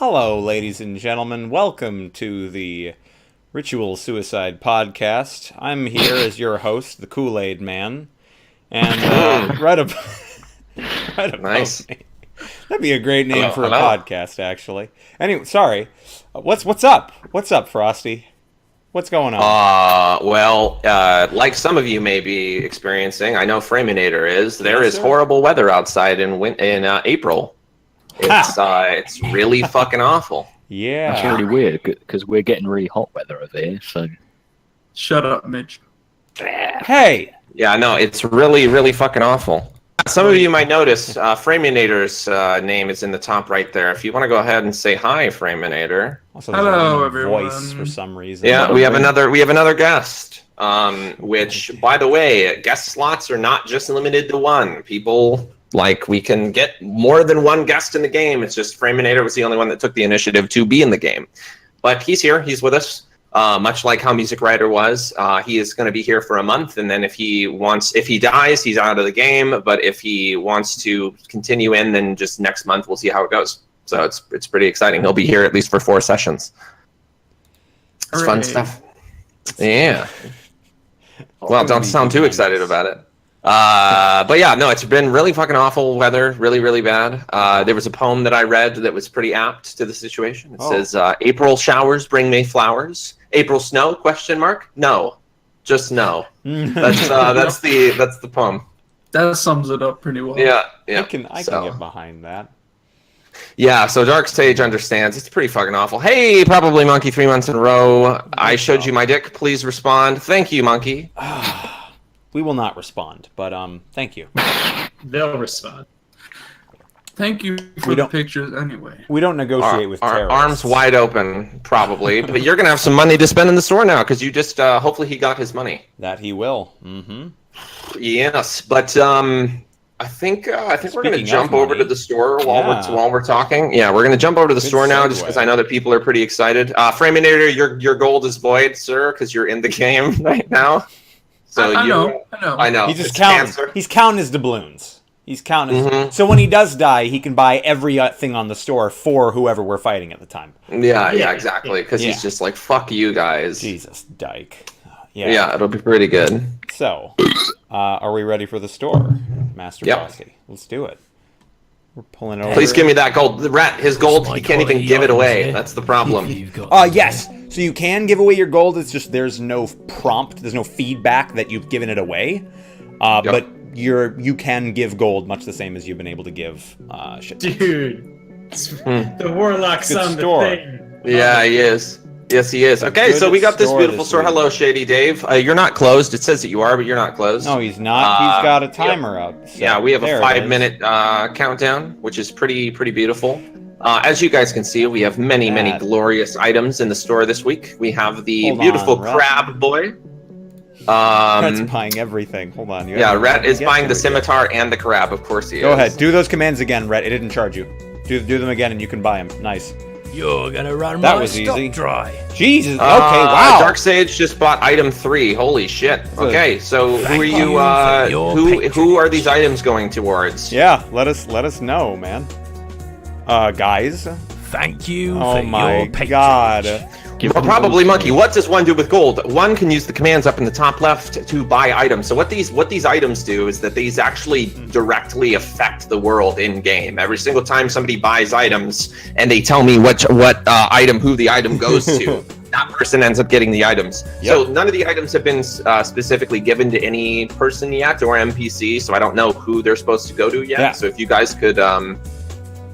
Hello, ladies and gentlemen. Welcome to the Ritual Suicide Podcast. I'm here as your host, the Kool-Aid Man, and right above Nice. me. That'd be a great name for a hello. podcast, actually. Anyway, sorry. What's up? What's up, Frosty? What's going on? Like some of you may be experiencing, I know Framinator is. There Yes, is sir. horrible weather outside in April. It's really fucking awful. Yeah. That's really weird because we're getting really hot weather over here. So Shut up, Mitch. Hey. Yeah, no, it's really, really fucking awful. Some of you might notice Framinator's name is in the top right there. If you want to go ahead and say hi, Framinator. Also, there's Hello, a everyone. voice for some reason. Yeah, we have another guest. Which, by the way, guest slots are not just limited to one. We can get more than one guest in the game. It's just Framinator was the only one that took the initiative to be in the game. But he's here. He's with us. Much like how Music Writer was. He is going to be here for a month, and then if he dies, he's out of the game. But if he wants to continue in, then just next month we'll see how it goes. So it's pretty exciting. He'll be here at least for 4 sessions. It's fun Hooray. stuff. Yeah. Well, don't sound too excited about it. But yeah, no, it's been really fucking awful weather, really, really bad. There was a poem that I read that was pretty apt to the situation. It says, April showers bring May flowers. April snow, question mark? No. Just no. That's the poem. That sums it up pretty well. Yeah. I can get behind that. Yeah, so Dark Sage understands. It's pretty fucking awful. Hey, probably Monkey 3 months in a row. I showed you my dick. Please respond. Thank you, Monkey. We will not respond, but thank you. They'll respond. Thank you for the pictures anyway. We don't negotiate with terrorists. Arms wide open, probably. But you're going to have some money to spend in the store now, because you just, hopefully he got his money. That he will. Mm-hmm. Yes, but I think we're going to jump over to the store while we're talking. Yeah, we're going to jump over to the store now, just because I know that people are pretty excited. Framinator, your gold is void, sir, because you're in the game right now. So I know. He's just It's counting. cancer. He's counting his doubloons. He's counting. Mhm. So when he does die, he can buy every thing on the store for whoever we're fighting at the time. Yeah, exactly. Because Yeah. he's just like, fuck you guys. Jesus, Dyke. Yeah, it'll be pretty good. So, are we ready for the store, Master Yep. Frosty? Let's do it. We're pulling over. Please give me that gold. The rat, his gold, he can't even give it away. That's the problem. Yes. So you can give away your gold. It's just there's no prompt. There's no feedback that you've given it away. But you can give gold much the same as you've been able to give shit. Dude. The Warlock's Good on store. the thing. Yeah, he is. Yes, he is. Okay, so we got this beautiful store. Hello, Shady Dave. You're not closed. It says that you are, but you're not closed. No, he's not. He's got a timer up. So Yeah, we have a there it 5-minute countdown, which is pretty beautiful. As you guys can see, we have many glorious items in the store this week. We have the Hold beautiful on, Rat. crab boy. Rat's buying everything. Hold on. Rat is buying the scimitar and the crab. Of course he is. Go ahead. Do those commands again, Rat. It didn't charge you. Do them again, and you can buy them. Nice. You're gonna run That my was stock easy. dry. Jesus. Okay. Wow. Dark Sage just bought item 3. Holy shit. Okay, so who are you you? for your Who are these items going towards? Yeah. Let us know, man. Guys. Thank you Oh for my your patronage. God. Well, probably Monkey. What does one do with gold? One can use the commands up in the top left to buy items. So what these items do is that these actually directly affect the world in game. Every single time somebody buys items and they tell me what item, who the item goes to, that person ends up getting the items. Yep. So none of the items have been specifically given to any person yet or NPC. So I don't know who they're supposed to go to yet. Yeah. So if you guys could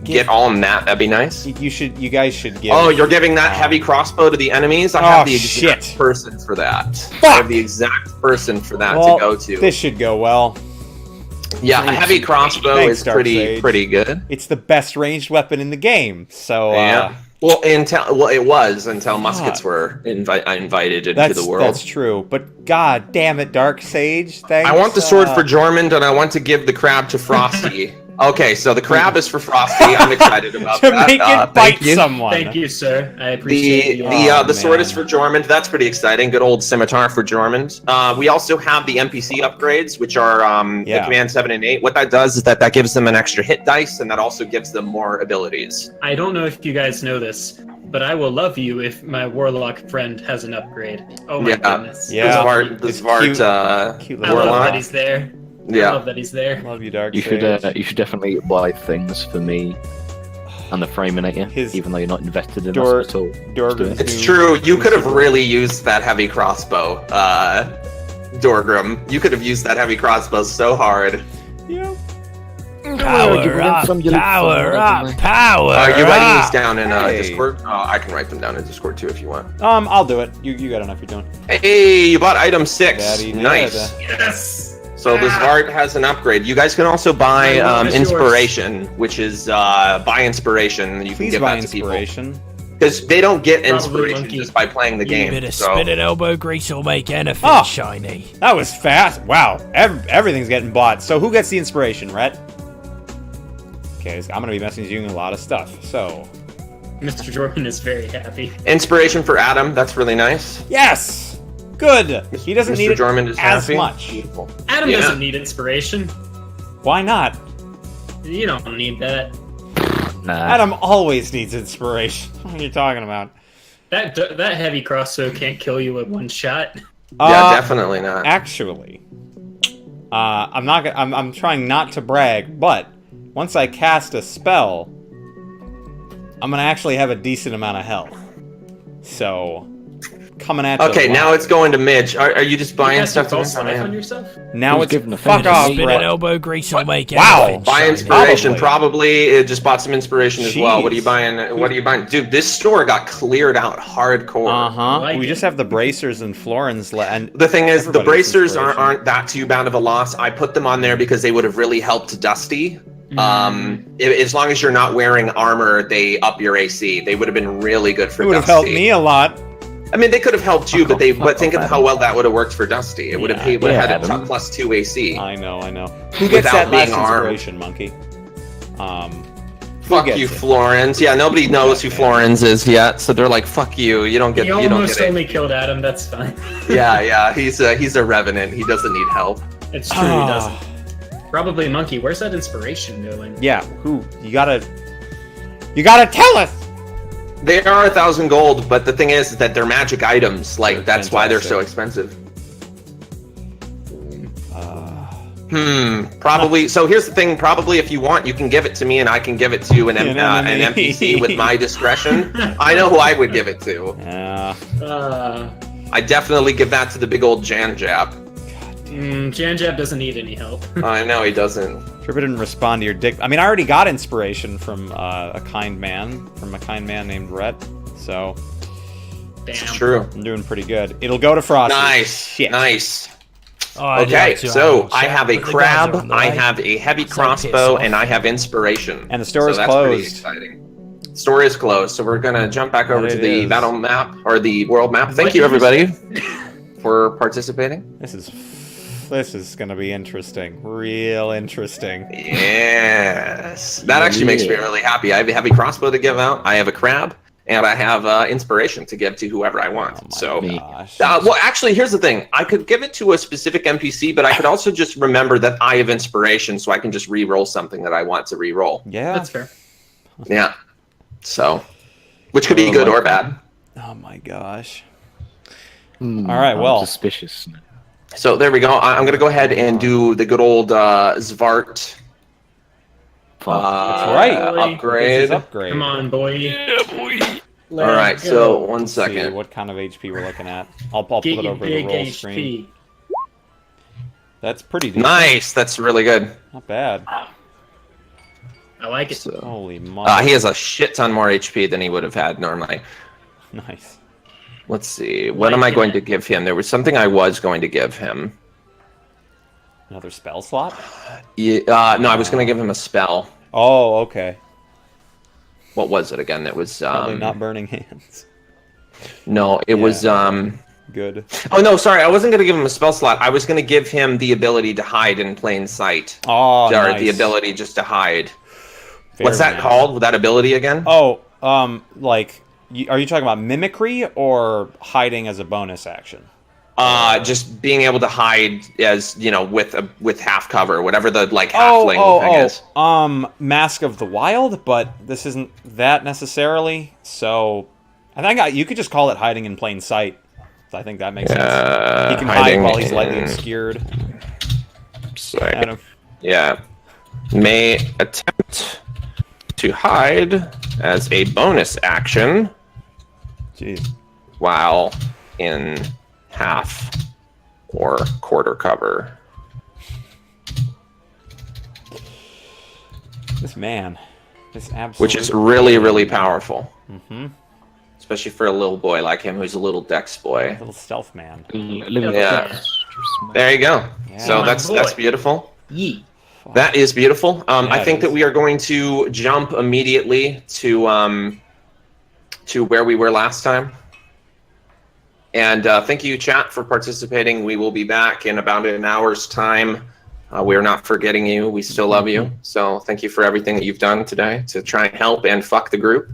get on that'd be nice. You guys should give. Oh, you're giving that heavy crossbow to the enemies? I have the exact shit. person for that. Fuck! I have the exact person for that Well, to go to. This should go well. Yeah, a heavy crossbow Thanks, is Darkseid. pretty good. It's the best ranged weapon in the game. So Yeah. Well, it was until muskets were invited into the world. That's true. But god damn it, Dark Sage. Thanks. I want the sword for Jormund, and I want to give the crab to Frosty. Okay, so the crab is for Frosty. I'm excited about To that. make it Thank bite you. someone. Thank you, sir. I appreciate you. The sword is man. for Jormund. That's pretty exciting. Good old scimitar for Jormund. We also have the NPC upgrades, which are the command 7 and 8. What that does is that gives them an extra hit dice, and that also gives them more abilities. I don't know if you guys know this, but I will love you if my warlock friend has an upgrade. Oh my goodness. Yeah. The Zvart Cute I little love warlock. that he's there. I Yeah. love that he's there. Love you, Dark You Sage. should definitely buy things for me and the Framinator, His even though you're not invested in Dor- us at all. Dorgrim's It's new- true. You could have really used that heavy crossbow, Dorgrim. You could have used that heavy crossbow so hard. Yeah. Power up, power up, power You writing up. these down in Hey. Discord? I can write them down in Discord too if you want. I'll do it. You got enough you're doing. Hey, you bought item 6. Daddy did. Nice. Yes. So this art has an upgrade. You guys can also buy My love is inspiration, which is buy inspiration. You can Please give buy that to people inspiration. because they don't get Probably inspiration monkey. just by playing the game. Bit of So spit and elbow grease will make anything Oh. shiny. That was fast. Wow. Everything's getting bought. So who gets the inspiration, Rhett? Okay, I'm gonna be messaging you a lot of stuff. So Mr. Jordan is very happy. inspiration for Adam. That's really nice. yes, good. He doesn't Mr. need it Jormund is as happy. much. Beautiful. Adam Yeah. doesn't need inspiration. Why not? You don't need that. Nah. Adam always needs inspiration. What are you talking about? That heavy crossbow can't kill you with one shot. Yeah, definitely not. Actually, I'm not. I'm trying not to brag, but once I cast a spell, I'm gonna actually have a decent amount of health. So, coming at Okay, the now line. it's going to Midge. Are you just buying You stuff to false win? life on yourself? Now Who's it's giving a fuck Bit of off, spit and Brett. elbow grease will make Wow. anything Buy shiny. inspiration, Probably. probably. It just bought some inspiration as well. What are you Jeez. buying? What are you buying? Dude, this store got cleared out hardcore. We Like just it. have the bracers and florins and The thing is, the Everybody gets bracers inspiration. aren't that too bad of a loss. I put them on there because they would have really helped Dusty. As long as you're not wearing armor, they up your AC. They would have been really good for it would have Dusty. helped me a lot. I mean, they could have helped you, Fuck but off, think of Adam. how well that would have worked for Dusty. It would have Yeah. he would have Yeah, had a Adam. +2 AC. I know. Who gets Without that last being armed. inspiration, monkey? Fuck gets you, it? Florins. Yeah, nobody knows who Florins is yet, so they're like, "Fuck you. You don't get. He You don't almost get it." only killed Adam. That's fine. Yeah. He's a revenant. He doesn't need help. It's true. He doesn't. Probably monkey. Where's that inspiration going? Yeah, who? You gotta tell us! They are 1,000 gold, but the thing is that they're magic items. Like They're that's why they're so fantastic. expensive. Probably. So here's the thing. Probably, if you want, you can give it to me, and I can give it to an NPC with my discretion. I know who I would give it to. Yeah. I definitely give that to the big old Jan Jab. Janjab doesn't need any help. I know he doesn't. Tripper didn't respond to your dick. I mean, I already got inspiration from a kind man named Rhett. So Damn. It's true. I'm doing pretty good. It'll go to Frosty. Nice. Shit. Nice. Oh, I'd Okay, like to so have I have a but the guys crab, are on the I way. have a heavy So piss crossbow, off. and I have inspiration. And the store is that's pretty closed. exciting. Store is closed, so we're gonna jump back over That to it the is. battle map or the world map. Thank What you, did you everybody, for participating. This is gonna be interesting. Real interesting. Yes, that actually makes me really happy. I have a heavy crossbow to give out. I have a crab, and I have inspiration to give to whoever I want. Oh my so. gosh. Well, actually, here's the thing. I could give it to a specific NPC, but I could also just remember that I have inspiration, so I can just re-roll something that I want to re-roll. Yeah. That's fair. Yeah. So, which could be good or bad. Oh my gosh. All right, well. Suspicious. So there we go. I'm going to go ahead and do the good old Zvart That's right. upgrade. This is upgrade. Come on, boy. All right, so 1 Let's see second. what kind of HP we're looking at. I'll pull Get it your over the big roll HP. screen. That's pretty decent. Nice. That's really good. Not bad. I like it. So, Holy moly. he has a shit ton more HP than he would have had normally. Nice. Let's see. What am I going to give him? There was something I was going to give him. Another spell slot? Yeah, no, I was going to give him a spell. Oh, okay. What was it again? It was Probably not burning hands. no, it was Good. Oh no, sorry, I wasn't gonna give him a spell slot. I was gonna give him the ability to hide in plain sight. Oh, Or nice. the ability just to hide. Very What's that nice. called? That ability again? Oh, like, are you talking about mimicry or hiding as a bonus action? Just being able to hide as with half cover, whatever the halfling thing is. Mask of the Wild, but this isn't that necessarily. So, I think you could just call it hiding in plain sight. I think that makes sense. He can hide while he's lightly obscured. Sight. Yeah. May attempt to hide as a bonus action. Jeez. While in half or quarter cover. This man is absolutely... Which is really, really powerful. Mm-hmm. Especially for a little boy like him who's a little dex boy. Little stealth man. Yeah. There you go. Yeah. So that's beautiful. Yee. That is beautiful. I think it that is. we are going to jump immediately to where we were last time. And thank you, chat, for participating. We will be back in about an hour's time. We are not forgetting you. We still love you. So thank you for everything that you've done today to try and help and fuck the group.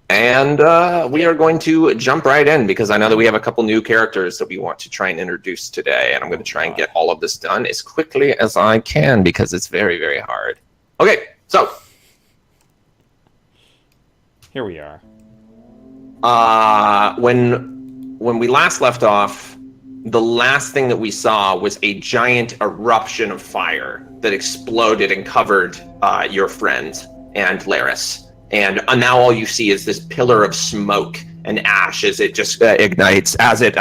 And we are going to jump right in because I know that we have a couple new characters that we want to try and introduce today. And I'm going to try and get all of this done as quickly as I can because it's very, very hard. Okay, so. Here we are. When we last left off, the last thing that we saw was a giant eruption of fire that exploded and covered your friend and Laris. And now all you see is this pillar of smoke and ash as it just ignites, as it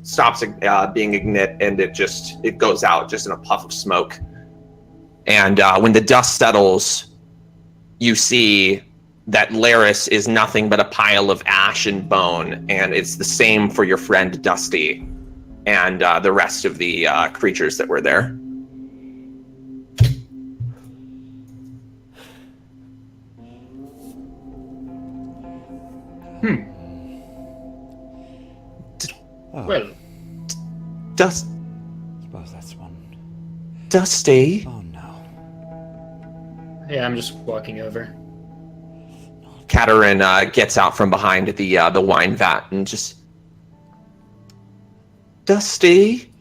stops being ignited, and it goes out just in a puff of smoke. And when the dust settles, you see that Laris is nothing but a pile of ash and bone, and it's the same for your friend Dusty and the rest of the creatures that were there. Well, I suppose that's one. Dusty. Oh no. yeah, I'm just walking over. Katerin gets out from behind the wine vat and just... Dusty?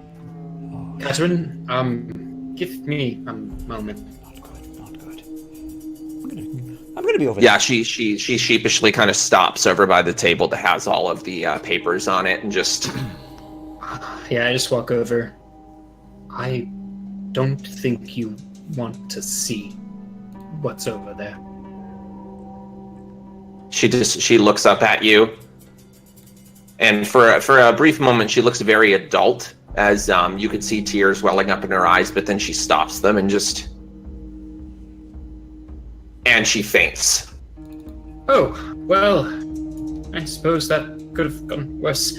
Catherine, give me a moment. Not good. I'm gonna be over Yeah, there. she sheepishly kind of stops over by the table that has all of the papers on it and just... Yeah, I just walk over. I don't think you want to see what's over there. She looks up at you, and for a brief moment she looks very adult, as you could see tears welling up in her eyes, but then she stops them and she faints. Oh, well, I suppose that could have gone worse.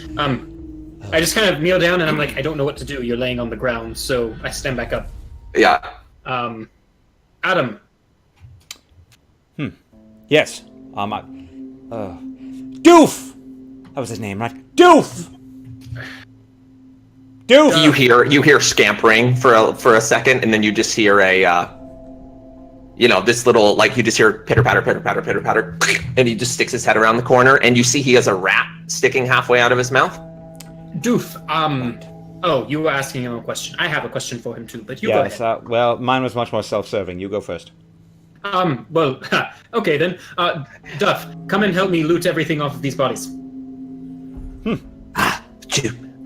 I just kind of kneel down and I'm like, I don't know what to do. You're laying on the ground, so I stand back up. Yeah. Adam. Yes. Doof! That was his name, right? Doof! Doof! You hear scampering for a second, and then you just hear this little, you just hear pitter patter, pitter patter, pitter patter, and he just sticks his head around the corner, and you see he has a rat sticking halfway out of his mouth. Doof. Oh, you were asking him a question. I have a question for him too, but you go ahead. Well, mine was much more self-serving. You go first. Well, okay then. Duff, come and help me loot everything off of these bodies. You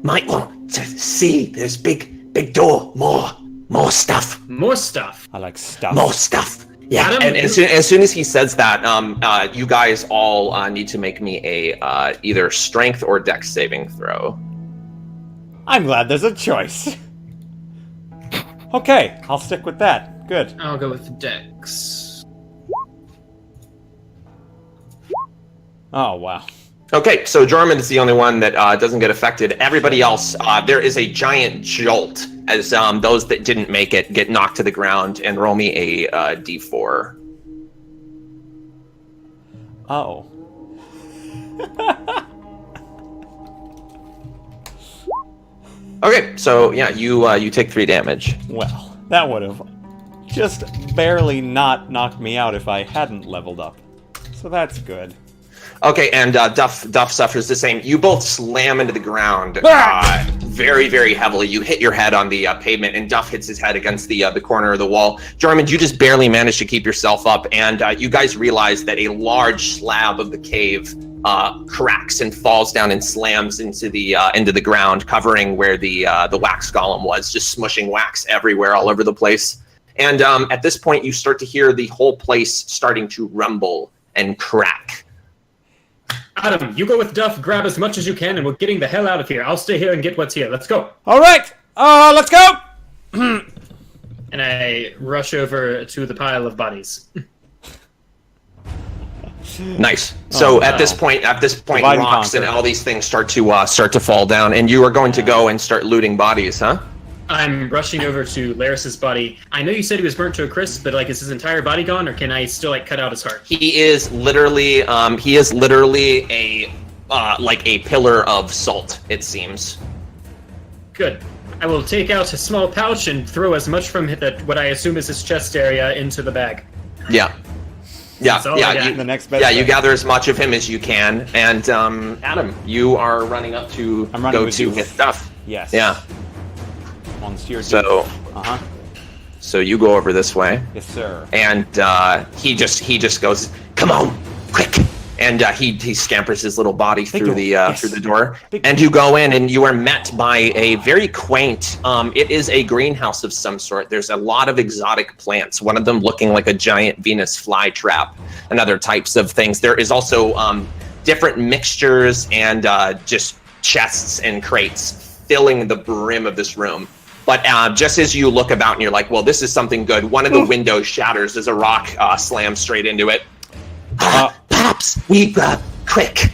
might want to see this big door. More stuff. More stuff. I like stuff. More stuff. Yeah, Adam, and as soon as he says that, you guys all need to make me a either strength or dex saving throw. I'm glad there's a choice. Okay, I'll stick with that. Good. I'll go with Dex. Oh, wow. Okay, so Jormund is the only one that doesn't get affected. Everybody else, there is a giant jolt as those that didn't make it get knocked to the ground, and roll me a d4. Oh. Okay, so yeah, you take 3 damage. Well, that would have just barely not knocked me out if I hadn't leveled up. So that's good. Okay, and Duff suffers the same. You both slam into the ground very, very heavily. You hit your head on the pavement, and Duff hits his head against the corner of the wall. Jarman, you just barely managed to keep yourself up, and you guys realize that a large slab of the cave cracks and falls down and slams into the ground, covering where the wax golem was, just smushing wax everywhere, all over the place. And at this point, you start to hear the whole place starting to rumble and crack. Adam, you go with Duff, grab as much as you can, and we're getting the hell out of here. I'll stay here and get what's here. Let's go. All right, let's go. And I rush over to the pile of bodies. Nice. So at this point, Divide and rocks and conquer. all these things start to fall down, and you are going to go and start looting bodies, huh? I'm rushing over to Laris's body. I know you said he was burnt to a crisp, but is his entire body gone, or can I still cut out his heart? He is literally a pillar of salt, it seems. Good. I will take out a small pouch and throw as much from what I assume is his chest area into the bag. Yeah. That's all I got. You, The next best you thing. gather as much of him as you can, and Adam, you are running up to I'm running go with to you. his stuff. Yes. Yeah. Monsieur. So, so you go over this way. Yes, sir. And he just goes, "Come on, quick!" And he scampers his little body through door. the Yes. through the door. Big And you go in, and you are met by a very quaint. It is a greenhouse of some sort. There's a lot of exotic plants. One of them looking like a giant Venus flytrap, and other types of things. There is also different mixtures and just chests and crates filling the brim of this room. But just as you look about and you're like, well, this is something good, one of the windows shatters as a rock slams straight into it. Pops, we quick.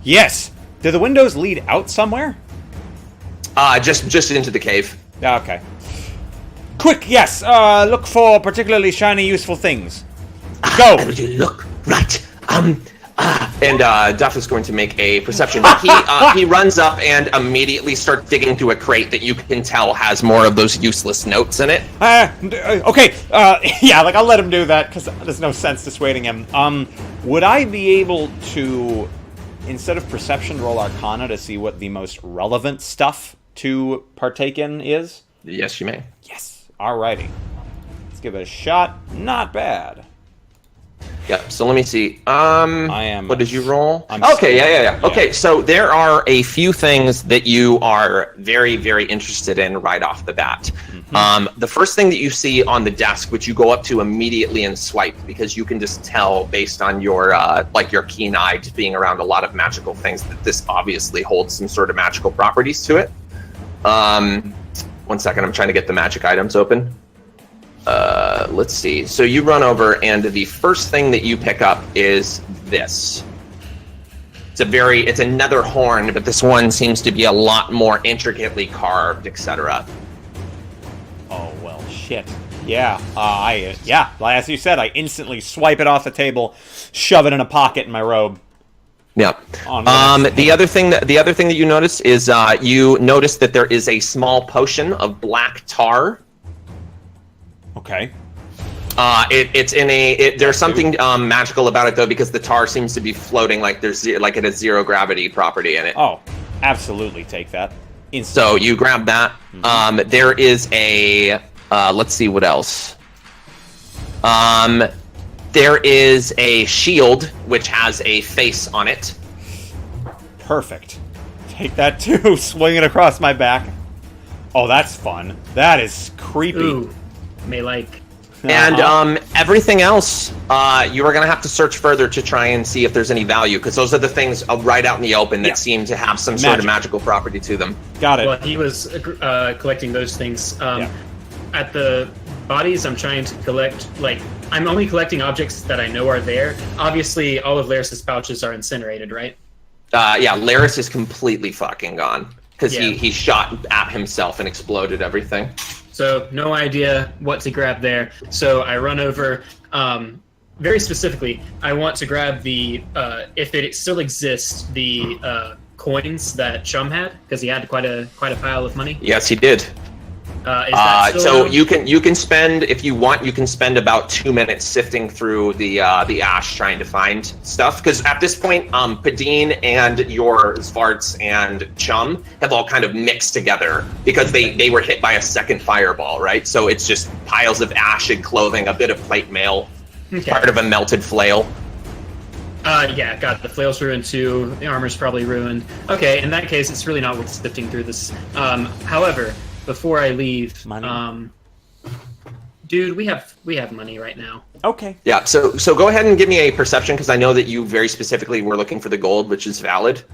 Yes. Do the windows lead out somewhere? Just into the cave. Okay. Quick, yes. Look for particularly shiny, useful things. Go. Everybody look right. And Duff is going to make a perception. He runs up and immediately starts digging through a crate that you can tell has more of those useless notes in it. Okay. Yeah, I'll let him do that because there's no sense dissuading him. Would I be able to, instead of perception, roll Arcana to see what the most relevant stuff to partake in is? Yes, you may. Yes. Alrighty. Let's give it a shot. Not bad. Yep. So let me see. I am. What did you roll? I'm Okay. Yeah. Yeah. Okay. So there are a few things that you are very, very interested in right off the bat. Mm-hmm. The first thing that you see on the desk, which you go up to immediately and swipe, because you can just tell based on your your keen eye, just being around a lot of magical things, that this obviously holds some sort of magical properties to it. 1 second. I'm trying to get the magic items open. Let's see. So you run over, and the first thing that you pick up is this. It's another horn, but this one seems to be a lot more intricately carved, etc. Oh, well, shit. Yeah, as you said, I instantly swipe it off the table, shove it in a pocket in my robe. Yep. On the other thing that you notice is you notice that there is a small potion of black tar. Okay. There's something magical about it though, because the tar seems to be floating it has zero gravity property in it. Oh, absolutely take that. So you grab that. Mm-hmm. There is a let's see what else. There is a shield which has a face on it. Perfect. Take that too. Swing it across my back. Oh, that's fun. That is creepy. Ooh, may like. And everything else, you are going to have to search further to try and see if there's any value, because those are the things right out in the open that seem to have some sort of magical property to them. Got it. Well, he was collecting those things. At the bodies, I'm trying to collect, I'm only collecting objects that I know are there. Obviously, all of Laris's pouches are incinerated, right? Laris is completely fucking gone, because Yeah. he shot at himself and exploded everything. So no idea what to grab there. So I run over. Very specifically, I want to grab the, if it still exists, the coins that Chum had because he had quite a pile of money. Yes, he did. Is that still So around? you can spend, if you want, you can spend about 2 minutes sifting through the ash trying to find stuff. Because at this point, Padine and your Svarts and Chum have all kind of mixed together because they were hit by a second fireball, right? So it's just piles of ash and clothing, a bit of plate mail, part of a melted flail. Yeah, got the flail's ruined too. The armor's probably ruined. Okay, in that case, it's really not worth sifting through this. However, before I leave, Money? Dude, we have money right now. Okay. Yeah, so go ahead and give me a perception because I know that you very specifically were looking for the gold, which is valid.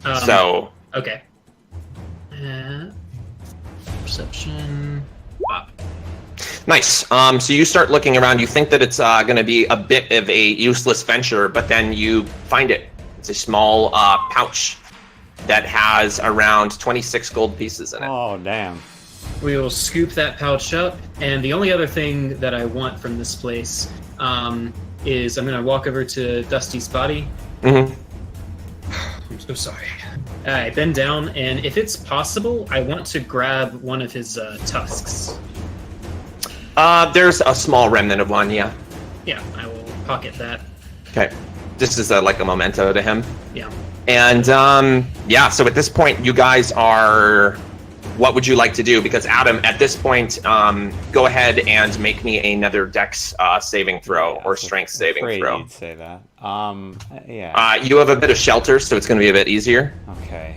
Okay. Perception. Nice. So you start looking around. You think that it's going to be a bit of a useless venture, but then you find it. It's a small pouch that has around 26 gold pieces in it. Oh, damn. We will scoop that pouch up, and the only other thing that I want from this place is I'm going to walk over to Dusty's body. Mm-hmm. I'm so sorry. I bend down, and if it's possible, I want to grab one of his tusks. There's a small remnant of one, yeah. Yeah, I will pocket that. Okay. This is like a memento to him. Yeah. And yeah, so at this point, you guys are... What would you like to do? Because Adam, at this point, go ahead and make me another Dex saving throw or Strength saving throw. You'd say that. Yeah. You have a bit of shelter, so it's going to be a bit easier. Okay.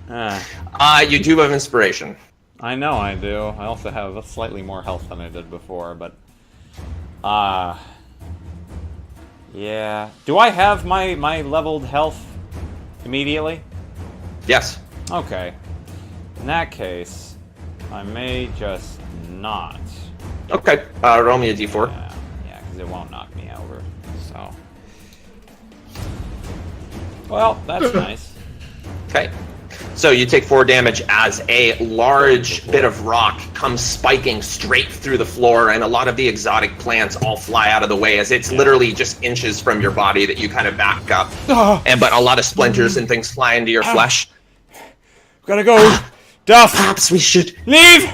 You do have inspiration. I know I do. I also have slightly more health than I did before, but... yeah. Do I have my leveled health immediately? Yes. Okay. In that case, I may just not. Okay. Roll me a d4. Yeah, because it won't knock me over, so... Well, that's nice. Okay. So you take 4 damage as a large bit of rock comes spiking straight through the floor, and a lot of the exotic plants all fly out of the way as it's literally just inches from your body that you kind of back up. But a lot of splinters and things fly into your flesh. Gotta go! Duff! Perhaps we should Leave!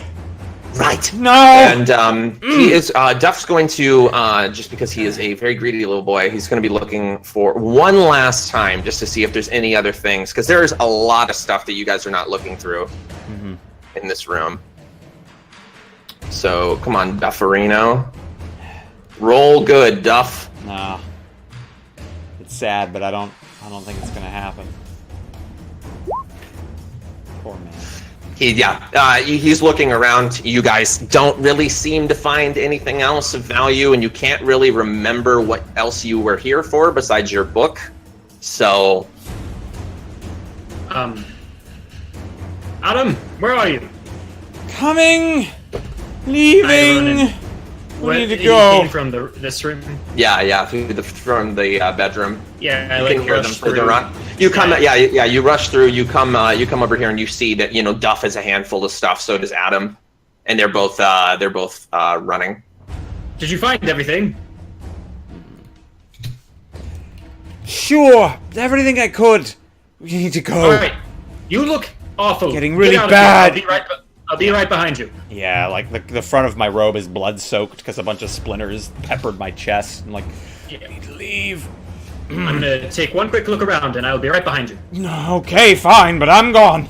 Right. No! And he is Duff's going to just because he is a very greedy little boy, he's going to be looking for one last time just to see if there's any other things, because there's a lot of stuff that you guys are not looking through in this room. So come on, Dufferino. Roll good, Duff. Nah. It's sad, but I don't think it's gonna happen. Poor man. He's looking around. You guys don't really seem to find anything else of value, and you can't really remember what else you were here for besides your book. So, Adam, where are you? Coming! Leaving! We need to go. Came from this room. yeah, from the bedroom. Yeah, You can hear them further on. You come, you rush through. You come over here, and you see that Duff has a handful of stuff. So does Adam, and they're both running. Did you find everything? Sure, everything I could. We need to go. All right, you look awful. Getting really Get out of bad. here. I'll be right behind you. Yeah, like the front of my robe is blood soaked because a bunch of splinters peppered my chest. I'm like, I need to leave. I'm gonna take one quick look around, and I'll be right behind you. Okay, fine, but I'm gone.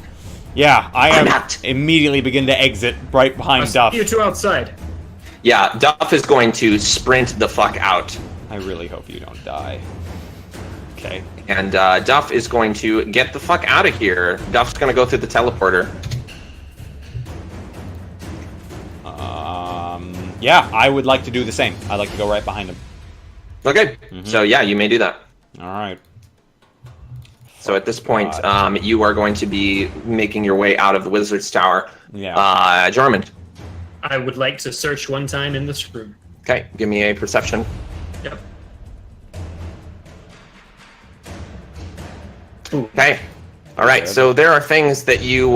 Yeah, immediately begin to exit right behind I'll Duff. see you two outside. Yeah, Duff is going to sprint the fuck out. I really hope you don't die. Okay. And Duff is going to get the fuck out of here. Duff's going to go through the teleporter. Yeah, I would like to do the same. I'd like to go right behind him. Okay, so yeah, you may do that. All right. So at this point, you are going to be making your way out of the Wizard's Tower. Yeah. Jarman. I would like to search one time in this room. Okay, give me a perception. Yep. Okay. All right. So there are things that you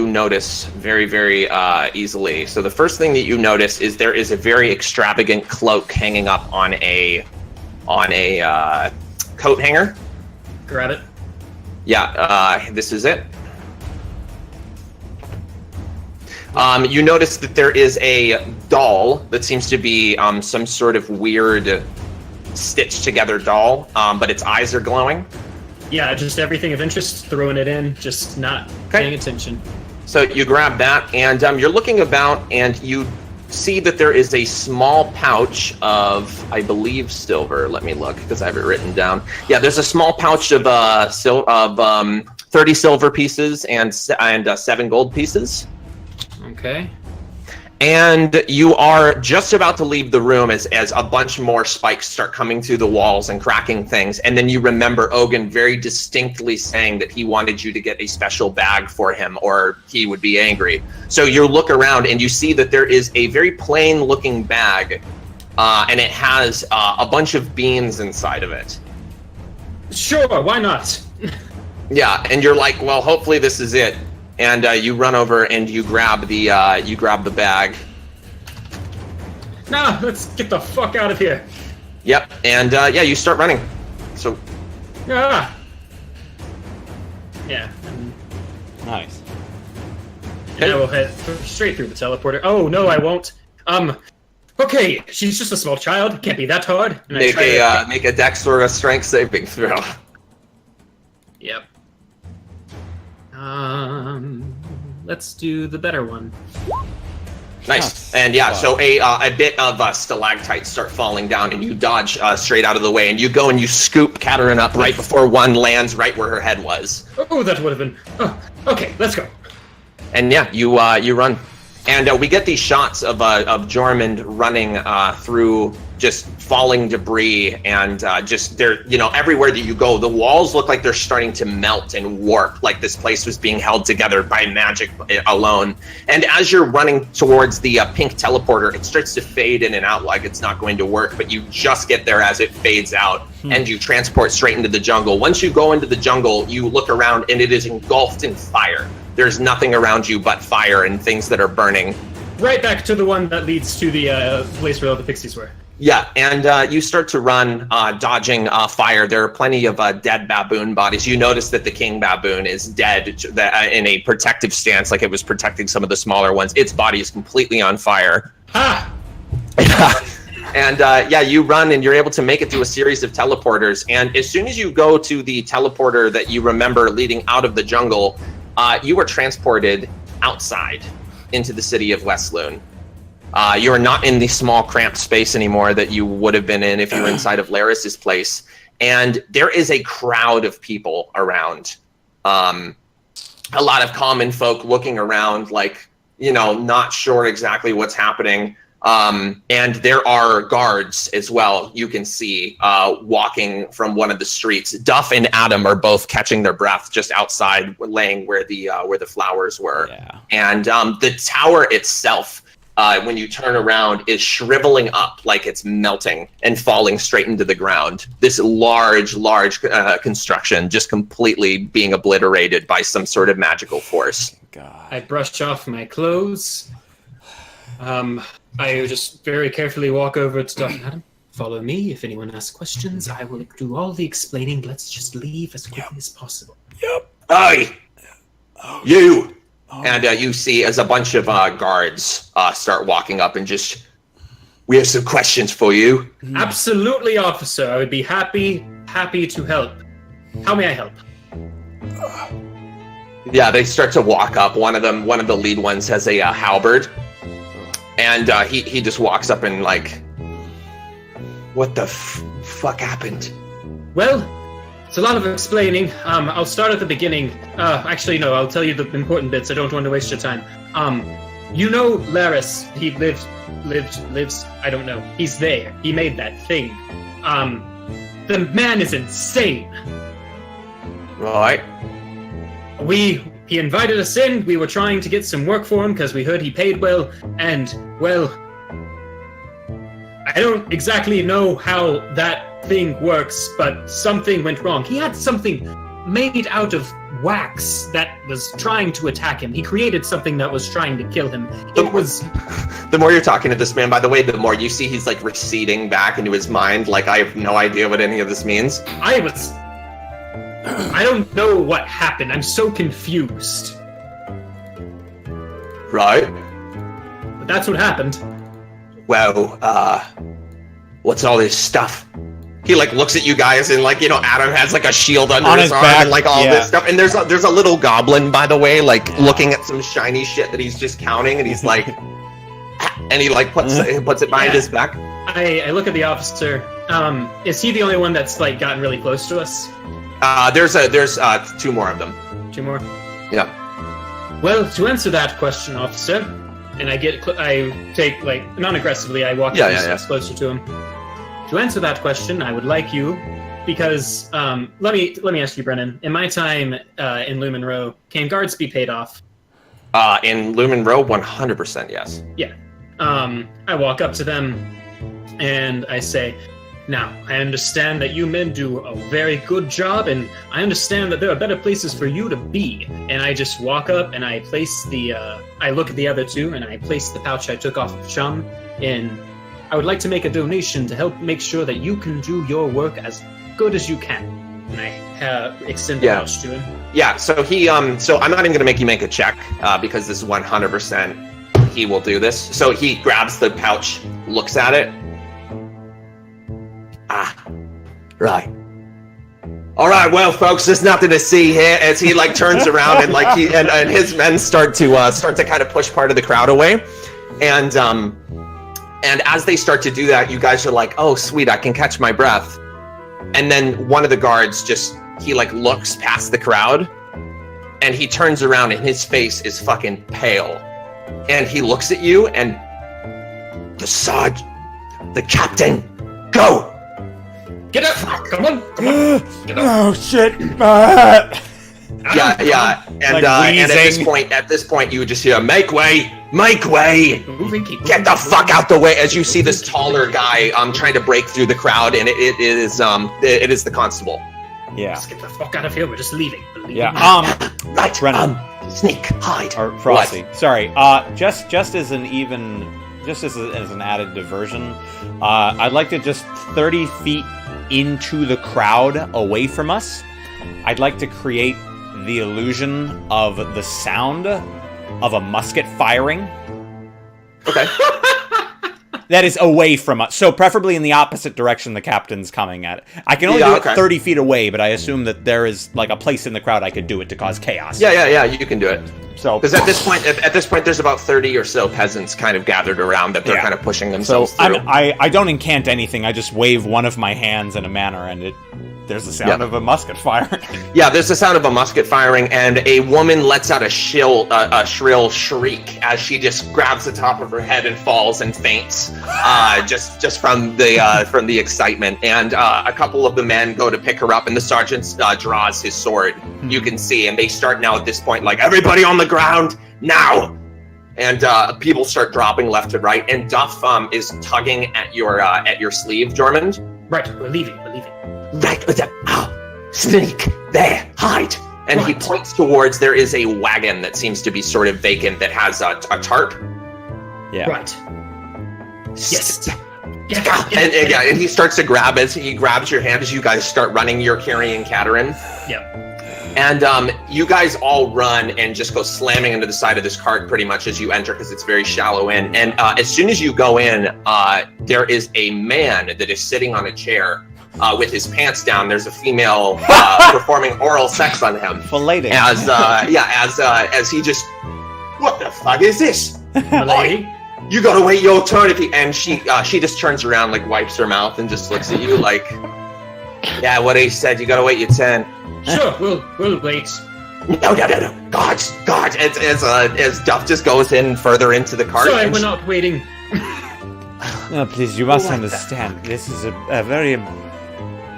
notice very, very easily. So the first thing that you notice is there is a very extravagant cloak hanging up on a coat hanger. grab it. Yeah, this is it. You notice that there is a doll that seems to be some sort of weird stitched together doll, but its eyes are glowing. Yeah, just everything of interest, throwing it in, just not paying attention. So you grab that, and you're looking about, and you see that there is a small pouch of, I believe, silver. Let me look, because I have it written down. Yeah, there's a small pouch of 30 silver pieces and 7 gold pieces. Okay. And you are just about to leave the room as a bunch more spikes start coming through the walls and cracking things. And then you remember Ogun very distinctly saying that he wanted you to get a special bag for him or he would be angry. So you look around and you see that there is a very plain looking bag and it has a bunch of beans inside of it. Sure, why not? Yeah, and you're like, well, hopefully this is it. And you run over and you grab the bag. Nah, let's get the fuck out of here. Yep, and yeah, you start running. So, Ah. Yeah. Nice. And I will head straight through the teleporter. Oh no, I won't. Okay, she's just a small child. Can't be that hard. And make a dex or a strength saving throw. Yep. Let's do the better one. Nice. And yeah, so a bit of stalactites start falling down, and you dodge straight out of the way, and you go and you scoop Katarina up right before one lands right where her head was. Oh, that would have been. Oh, okay, let's go. And yeah, you run, and we get these shots of Jormund running through just falling debris, and just there, everywhere that you go, the walls look like they're starting to melt and warp, like this place was being held together by magic alone. And as you're running towards the pink teleporter, it starts to fade in and out like it's not going to work, but you just get there as it fades out, and you transport straight into the jungle. Once you go into the jungle, you look around, and it is engulfed in fire. There's nothing around you but fire and things that are burning. Right back to the one that leads to the place where all the pixies were. Yeah, and you start to run, dodging fire. There are plenty of dead baboon bodies. You notice that the king baboon is dead in a protective stance, like it was protecting some of the smaller ones. Its body is completely on fire. Ha! And yeah, you run and you're able to make it through a series of teleporters. And as soon as you go to the teleporter that you remember leading out of the jungle, you are transported outside into the city of Westloon. You are not in the small cramped space anymore that you would have been in if you were inside of Laris's place. And there is a crowd of people around. A lot of common folk looking around like, not sure exactly what's happening. And there are guards as well, you can see, walking from one of the streets. Duff and Adam are both catching their breath just outside, laying where the flowers were. Yeah. And the tower itself, when you turn around, is shriveling up like it's melting and falling straight into the ground. This large construction just completely being obliterated by some sort of magical force. God. I brushed off my clothes. I just very carefully walk over to Dr. Adam. Follow me. If anyone asks questions, I will do all the explaining. Let's just leave as quickly as possible. Yep. Aye! You! And you see as a bunch of guards start walking up and just, we have some questions for you. Absolutely, officer. I would be happy to help. How may I help? Yeah, they start to walk up. One of the lead ones has a halberd. And he just walks up and like, what the fuck happened? Well, it's a lot of explaining. I'll start at the beginning. Actually, no, I'll tell you the important bits. I don't want to waste your time. Laris. He lives, I don't know. He's there. He made that thing. The man is insane. Right. He invited us in. We were trying to get some work for him because we heard he paid well. And, well, I don't exactly know how that thing works, but something went wrong. He had something made out of wax that was trying to attack him. He created something that was trying to kill him. The more you're talking to this man, by the way, the more you see he's like receding back into his mind. Like, I have no idea what any of this means. I don't know what happened. I'm so confused. Right. But that's what happened. Well, what's all this stuff? He like looks at you guys and like, you know, Adam has like a shield under his arm back, and like all yeah. this stuff. And there's a little goblin, by the way, like looking at some shiny shit that he's just counting, and he's like, and he like puts it behind his back. I look at the officer. Is he the only one that's like gotten really close to us? There's 2 more of them. 2 more. Yeah. Well, to answer that question, officer, and I take like non-aggressively. I walk closer to him. To answer that question, I would like you, because let me ask you, Brennan. In my time in Lumen Row, can guards be paid off? In Lumen Row, 100% yes. Yeah. I walk up to them and I say, now, I understand that you men do a very good job, and I understand that there are better places for you to be. And I just walk up and I place I look at the other 2 and I place the pouch I took off of Chum in. I would like to make a donation to help make sure that you can do your work as good as you can. And I extend the pouch to him. Yeah, so he, so I'm not even going to make you make a check, because this is 100% he will do this. So he grabs the pouch, looks at it. Right. All right, well, folks, there's nothing to see here. As he like turns around and like and his men start to kind of push part of the crowd away, and as they start to do that, you guys are like, oh, sweet, I can catch my breath. And then one of the guards he like looks past the crowd, and he turns around and his face is fucking pale, and he looks at you and the captain, go. Get up! Come on! Get up! Oh shit! Yeah, and Like and at this point, you would just hear, "Make way! Make way! Get the fuck out the way!" As you see this taller guy trying to break through the crowd, and it is the constable. Yeah. Let's get the fuck out of here. We're just leaving. Yeah. Right. Brennan. Sneak, hide. Or Frosty. Sorry. Just as an added diversion, I'd like to just 30 feet into the crowd away from us. I'd like to create the illusion of the sound of a musket firing. Okay. That is away from us. So preferably in the opposite direction the captain's coming at. I can only do it 30 feet away, but I assume that there is like a place in the crowd I could do it to cause chaos. Yeah, you can do it. So because at this point there's about 30 or so peasants kind of gathered around that they're kind of pushing themselves through. I don't incant anything. I just wave one of my hands in a manner, and there's the sound of a musket firing. Yeah, there's the sound of a musket firing, and a woman lets out a shrill shriek as she just grabs the top of her head and falls and faints, just from the excitement. And a couple of the men go to pick her up, and the sergeant draws his sword. You can see, and they start now at this point, like, everybody on the ground now. And people start dropping left and right, and Duff is tugging at your sleeve, Jormund. Right, we're leaving. Right, sneak, there, hide. And he points towards, there is a wagon that seems to be sort of vacant that has a tarp. Yeah. Right. Yes. And he starts to grab as he grabs your hand as you guys start running. You're carrying Katerin. Yep. And you guys all run and just go slamming into the side of this cart pretty much as you enter, because it's very shallow in. And as soon as you go in, there is a man that is sitting on a chair with his pants down. There's a female performing oral sex on him. Filleting. As he just, what the fuck is this? Milady? You gotta wait your turn and she just turns around, like wipes her mouth and just looks at you like, yeah, what he said, you gotta wait your turn. Sure, we'll wait. No. Guards. As Duff just goes in further into the cart. Sorry, we're not waiting. No, please, you must understand. This is a very...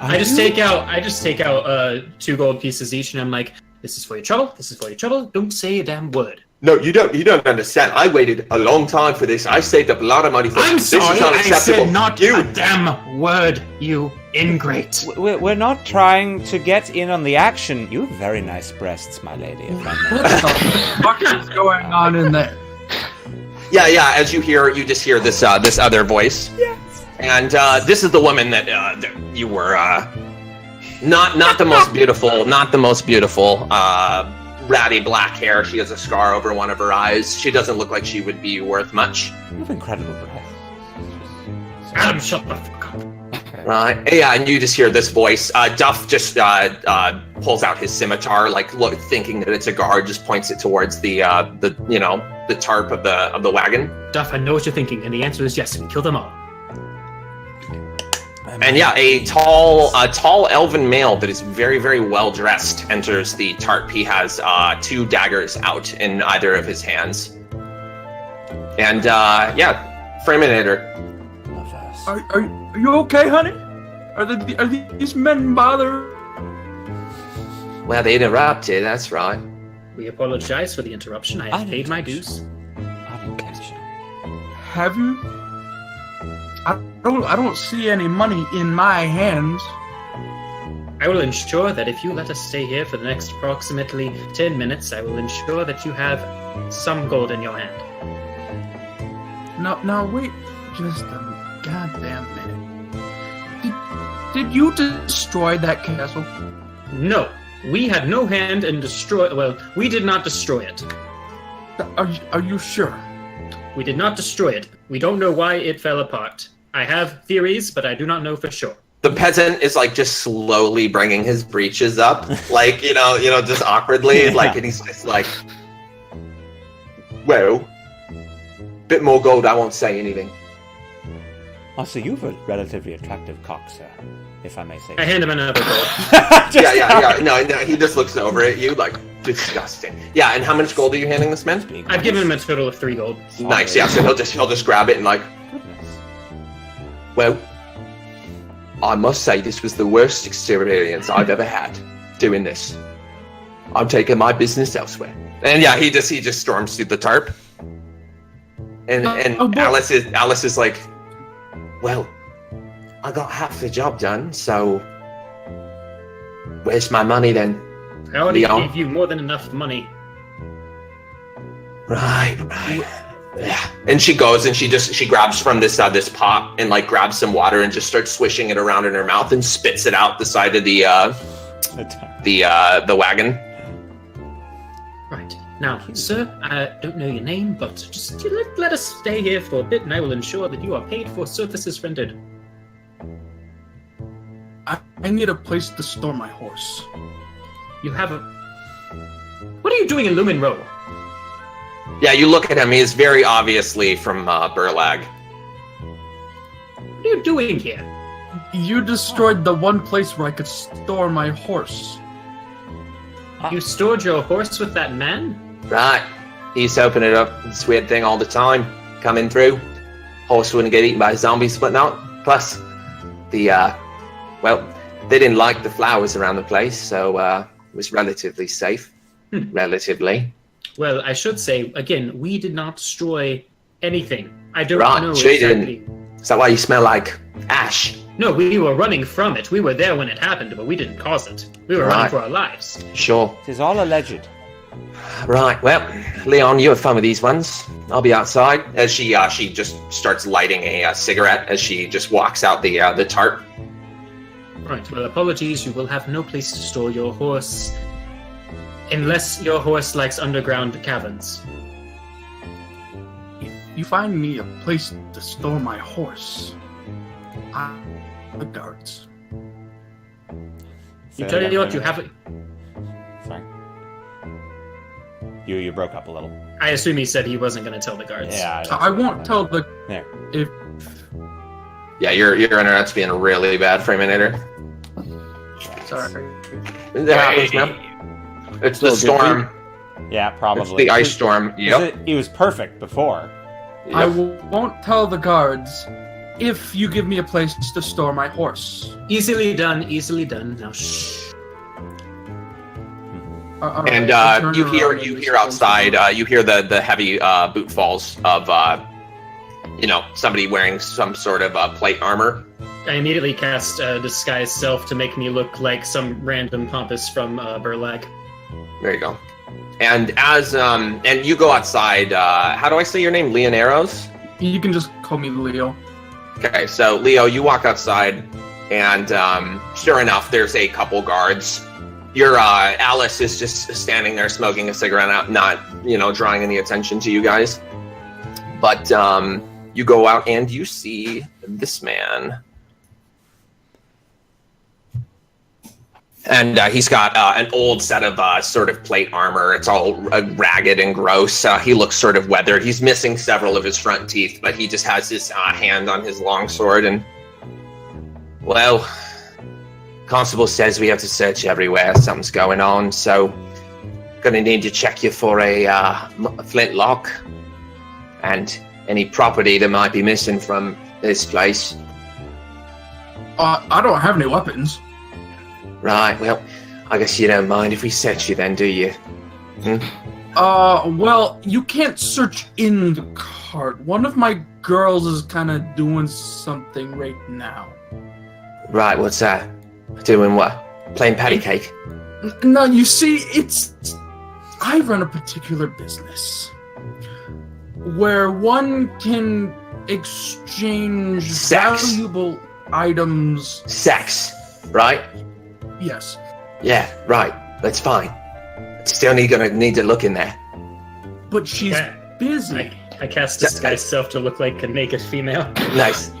I just take out 2 gold pieces each, and I'm like, this is for your trouble. Don't say a damn word. No, you don't understand. I waited a long time for this. I saved up a lot of money for I'm this. sorry, This is unacceptable. I said not a damn word, you ingrate. We're not trying to get in on the action. You have very nice breasts, my lady. If I may. What the fuck is going on in there? Yeah. As you just hear this other voice. Yes. And this is the woman that you were Not the most beautiful. Not the most beautiful. Ratty black hair. She has a scar over one of her eyes. She doesn't look like she would be worth much. You have incredible breath. Adam, shut the fuck up. Right. Yeah, and you just hear this voice. Duff just pulls out his scimitar, like thinking that it's a guard, just points it towards the tarp of the wagon. Duff, I know what you're thinking, and the answer is yes. We kill them all. And yeah, a tall elven male that is very, very well dressed enters the tarp. He has 2 daggers out in either of his hands. And Framinator. Are you okay, honey? Are these men bothering? Well, they interrupted. That's right. We apologize for the interruption. I have paid my dues. I didn't catch you. Have you? I don't see any money in my hands. I will ensure that if you let us stay here for the next approximately 10 minutes, I will ensure that you have some gold in your hand. No, wait just a goddamn minute. Did you destroy that castle? No, we had no hand in we did not destroy it. Are you sure? We did not destroy it. We don't know why it fell apart. I have theories, but I do not know for sure. The peasant is like just slowly bringing his breeches up, like just awkwardly, like, and he's just like, "Well, bit more gold. I won't say anything." Also, you have a relatively attractive cock, sir, if I may say. I hand him another gold. Yeah. No, he just looks over at you like, disgusting. Yeah, and how much gold are you handing this man? I've given him a total of 3 gold. Nice. Yeah, so he'll just grab it and like. Goodness. Well, I must say this was the worst experience I've ever had doing this. I'm taking my business elsewhere. And yeah, he just storms through the tarp. And Alice is like, well, I got half the job done, so where's my money then? I already Leon? gave you more than enough money. Right. Yeah. And she goes and she grabs from this pot and like grabs some water and just starts swishing it around in her mouth and spits it out the side of the wagon. Right. Now, sir, I don't know your name, but just let us stay here for a bit and I will ensure that you are paid for services rendered. I need a place to store my horse. You have a... What are you doing in Lumen Row? Yeah, you look at him. He is very obviously from Burlag. What are you doing here? You destroyed the one place where I could store my horse. You stored your horse with that man? Right. He used to open it up, this weird thing all the time, coming through. Horse wouldn't get eaten by zombies splitting out. Plus, they didn't like the flowers around the place, so it was relatively safe. Relatively. Well, I should say, again, we did not destroy anything. I don't know Sure exactly. Is that why you smell like ash? No, we were running from it. We were there when it happened, but we didn't cause it. We were running for our lives. Sure. It is all alleged. Right, well, Leon, you have fun with these ones. I'll be outside. As she just starts lighting a cigarette as she just walks out the tarp. Right, well, apologies. You will have no place to store your horse unless your horse likes underground caverns. If you find me a place to store my horse, the guards. You tell you what, you have it. Sorry. You broke up a little. I assume he said he wasn't going to tell the guards. Yeah. I won't tell the... There. If... Yeah, your internet's being really bad, Framinator. Sorry. It happens, man. It's the storm. Yeah, probably. It's the ice storm. Yep. He was perfect before. Yep. I won't tell the guards if you give me a place to store my horse. Easily done, easily done. Now, shh. And you hear outside. You hear the heavy boot falls of somebody wearing some sort of plate armor. I immediately cast Disguise Self to make me look like some random pompous from Burlag. There you go. And as and you go outside. How do I say your name? Leonaros? You can just call me Leo. Okay, so Leo, you walk outside, And sure enough, there's a couple guards. Your Alice is just standing there smoking a cigarette, not drawing any attention to you guys. But you go out and you see this man. And he's got an old set of sort of plate armor. It's all ragged and gross. He looks sort of weathered. He's missing several of his front teeth, but he just has his hand on his long sword. And, well, Constable says we have to search everywhere. Something's going on, so gonna need to check you for a flintlock and any property that might be missing from this place. I don't have any weapons. Right, well, I guess you don't mind if we search you then, do you? Well, you can't search in the cart. One of my girls is kind of doing something right now. Right, what's that? Doing what? Playing patty cake? No, you see, I run a particular business where one can exchange Sex. valuable items. Sex, right? Yes. Yeah, right. That's fine. Still gonna need to look in there. But she's busy. I cast disguise self to look like a naked female. Nice.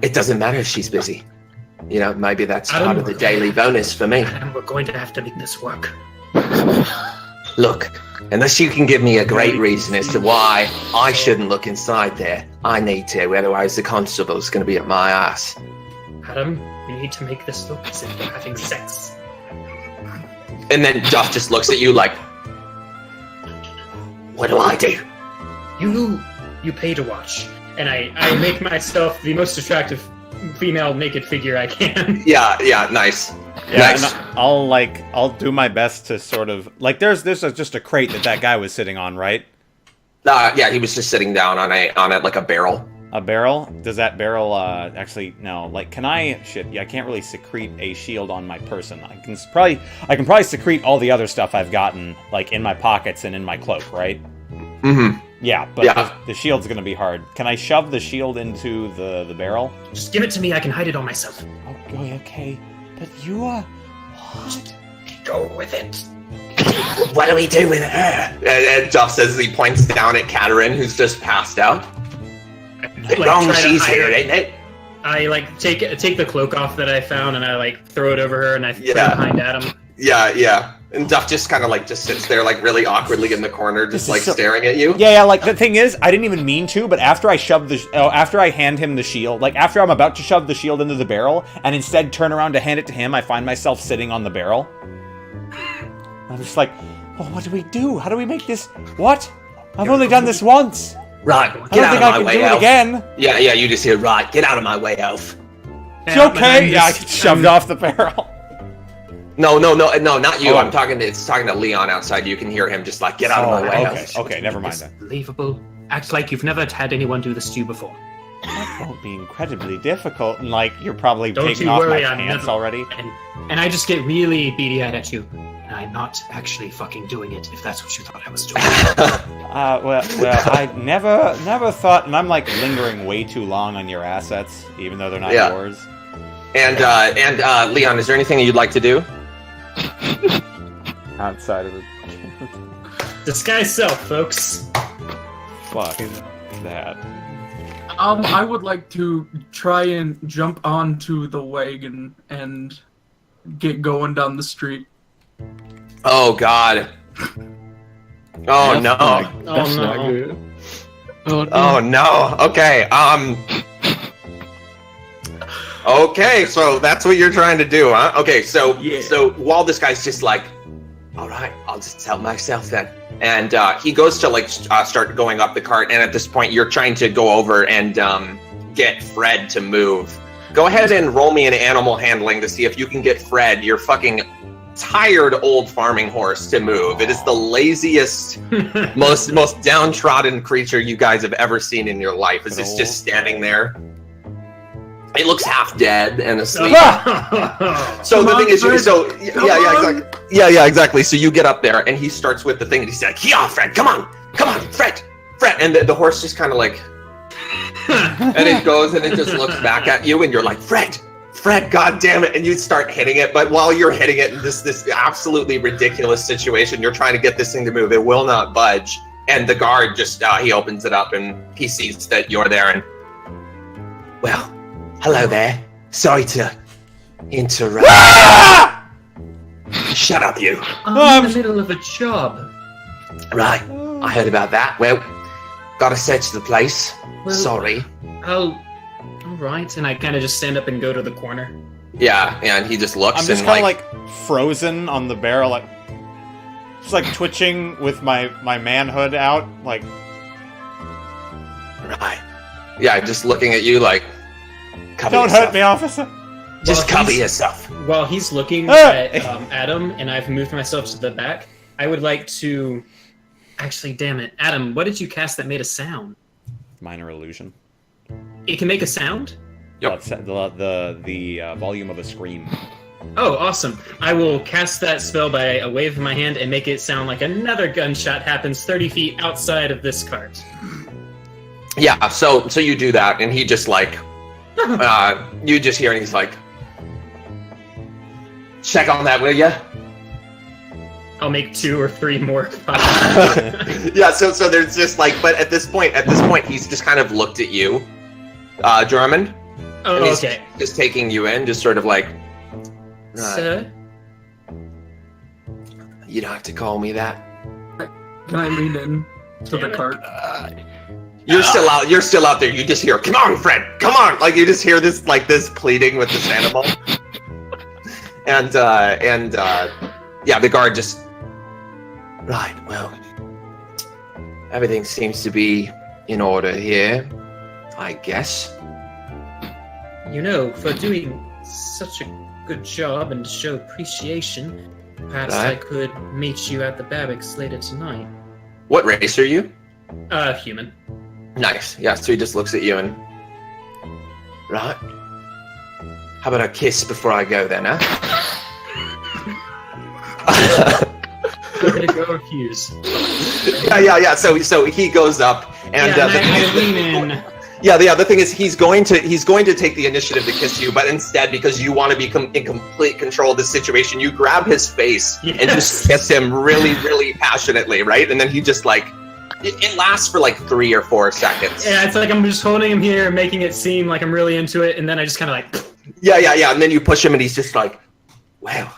It doesn't matter if she's busy. Maybe that's part of the daily bonus for me. And we're going to have to make this work. Look, unless you can give me a great reason as to why I shouldn't look inside there, I need to, otherwise the constable's going to be at my ass. Adam, we need to make this look as if we're having sex. And then Duff just looks at you like, what do I do? You pay to watch. And I make myself the most attractive female naked figure I can. Yeah, nice. Yeah, nice. and I'll do my best to sort of like there's just a crate that guy was sitting on, right? Yeah, he was just sitting down on a barrel. A barrel? Does that barrel actually no? Like, can I? Shit, yeah, I can't really secrete a shield on my person. I can probably secrete all the other stuff I've gotten like in my pockets and in my cloak, right? Mm-hmm. Yeah, but the shield's gonna be hard. Can I shove the shield into the barrel? Just give it to me. I can hide it all myself. Okay, but you are. Just go with it. What do we do with her? And Duff says as he points down at Katerin, who's just passed out. Wrong, she's here, ain't it? I take the cloak off that I found and I throw it over her and I put it behind Adam. Yeah. And Duff just kind of just sits there really awkwardly in the corner, just staring at you. Yeah. Like the thing is, I didn't even mean to, but after I after I hand him the shield, after I'm about to shove the shield into the barrel, and instead turn around to hand it to him, I find myself sitting on the barrel. I'm just like, oh, what do we do? How do we make this? What? I've only done this once. Right, get out of my way, Elf. I don't think I can do it again. Yeah, you just hear, right, get out of my way, Elf. It's okay. Yeah, I shoved off the barrel. No, not you. Oh. It's talking to Leon outside. You can hear him just get out of my way, Elf. Okay, never mind then. Unbelievable. Act like you've never had anyone do this to you before. That won't be incredibly difficult, and you're probably taking off my pants already. And I just get really beady-eyed at you. And I'm not actually fucking doing it, if that's what you thought I was doing. well, I never thought, and I'm lingering way too long on your assets, even though they're not yours. And Leon, is there anything you'd like to do? Outside of it. Disguise self, folks. Fuck that. I would like to try and jump onto the wagon and get going down the street. Oh God. Oh no. That's not good. Oh no. Okay. Okay, so that's what you're trying to do, huh? Okay, so while this guy's just all right, I'll just help myself then. And he goes to start going up the cart, and at this point you're trying to go over and get Fred to move. Go ahead and roll me an animal handling to see if you can get Fred, your fucking tired old farming horse, to move. It is the laziest, most downtrodden creature you guys have ever seen in your life. It's just standing there. It looks half dead and asleep. So the thing is, exactly. So you get up there, and he starts with the thing, and he's like, "Yeah, Fred, come on, Fred." And the horse just kind of and it goes, and it just looks back at you, and you're like, Fred, Fred, God damn it! And you start hitting it, but while you're hitting it in this absolutely ridiculous situation, you're trying to get this thing to move. It will not budge. And the guard just, he opens it up and he sees that you're there and... Well, hello there. Sorry to interrupt. Shut up, you. I'm in the middle of a job. Right, I heard about that. Well, gotta search the place. Well, Sorry. Oh, all right. And I kind of just stand up and go to the corner. Yeah, and he just looks I'm just and kind of like frozen on the barrel, like just like twitching with my manhood out, like. Right. Yeah, just looking at you like. Don't hurt me, officer. Just cover yourself. While he's looking at Adam, and I've moved myself to the back, I would like to. Actually, damn it, Adam, what did you cast that made a sound? Minor illusion. It can make a sound? Yep. The volume of a scream. Oh, awesome. I will cast that spell by a wave of my hand and make it sound like another gunshot happens 30 feet outside of this cart. Yeah, so you do that, and he just like, you just hear, and he's like, check on that, will ya? I'll make 2 or 3 more. Yeah, so there's just like, but at this point, he's just kind of looked at you, Drummond. Oh, and he's okay. just taking you in, just sort of like, Sir? You don't have to call me that. Can I lean in to the cart? You're still out there. You just hear, come on, Fred, come on! Like you just hear this pleading with this animal. And yeah, the guard just... Right, well, everything seems to be in order here, I guess. You know, for doing such a good job and to show appreciation, perhaps I could meet you at the barracks later tonight. What race are you? Human. Nice. Yeah, so he just looks at you and... Right. How about a kiss before I go then, huh? I'm gonna go refuse. Yeah. So he goes up and I lean in. Yeah, the other thing is he's going to take the initiative to kiss you, but instead, because you want to be in complete control of the situation, you grab his face and just kiss him really, really passionately, right? And then he just like it lasts for like 3 or 4 seconds. Yeah, it's like I'm just holding him here, making it seem like I'm really into it, and then I just kind of like. Yeah, and then you push him, and he's just like, "Well,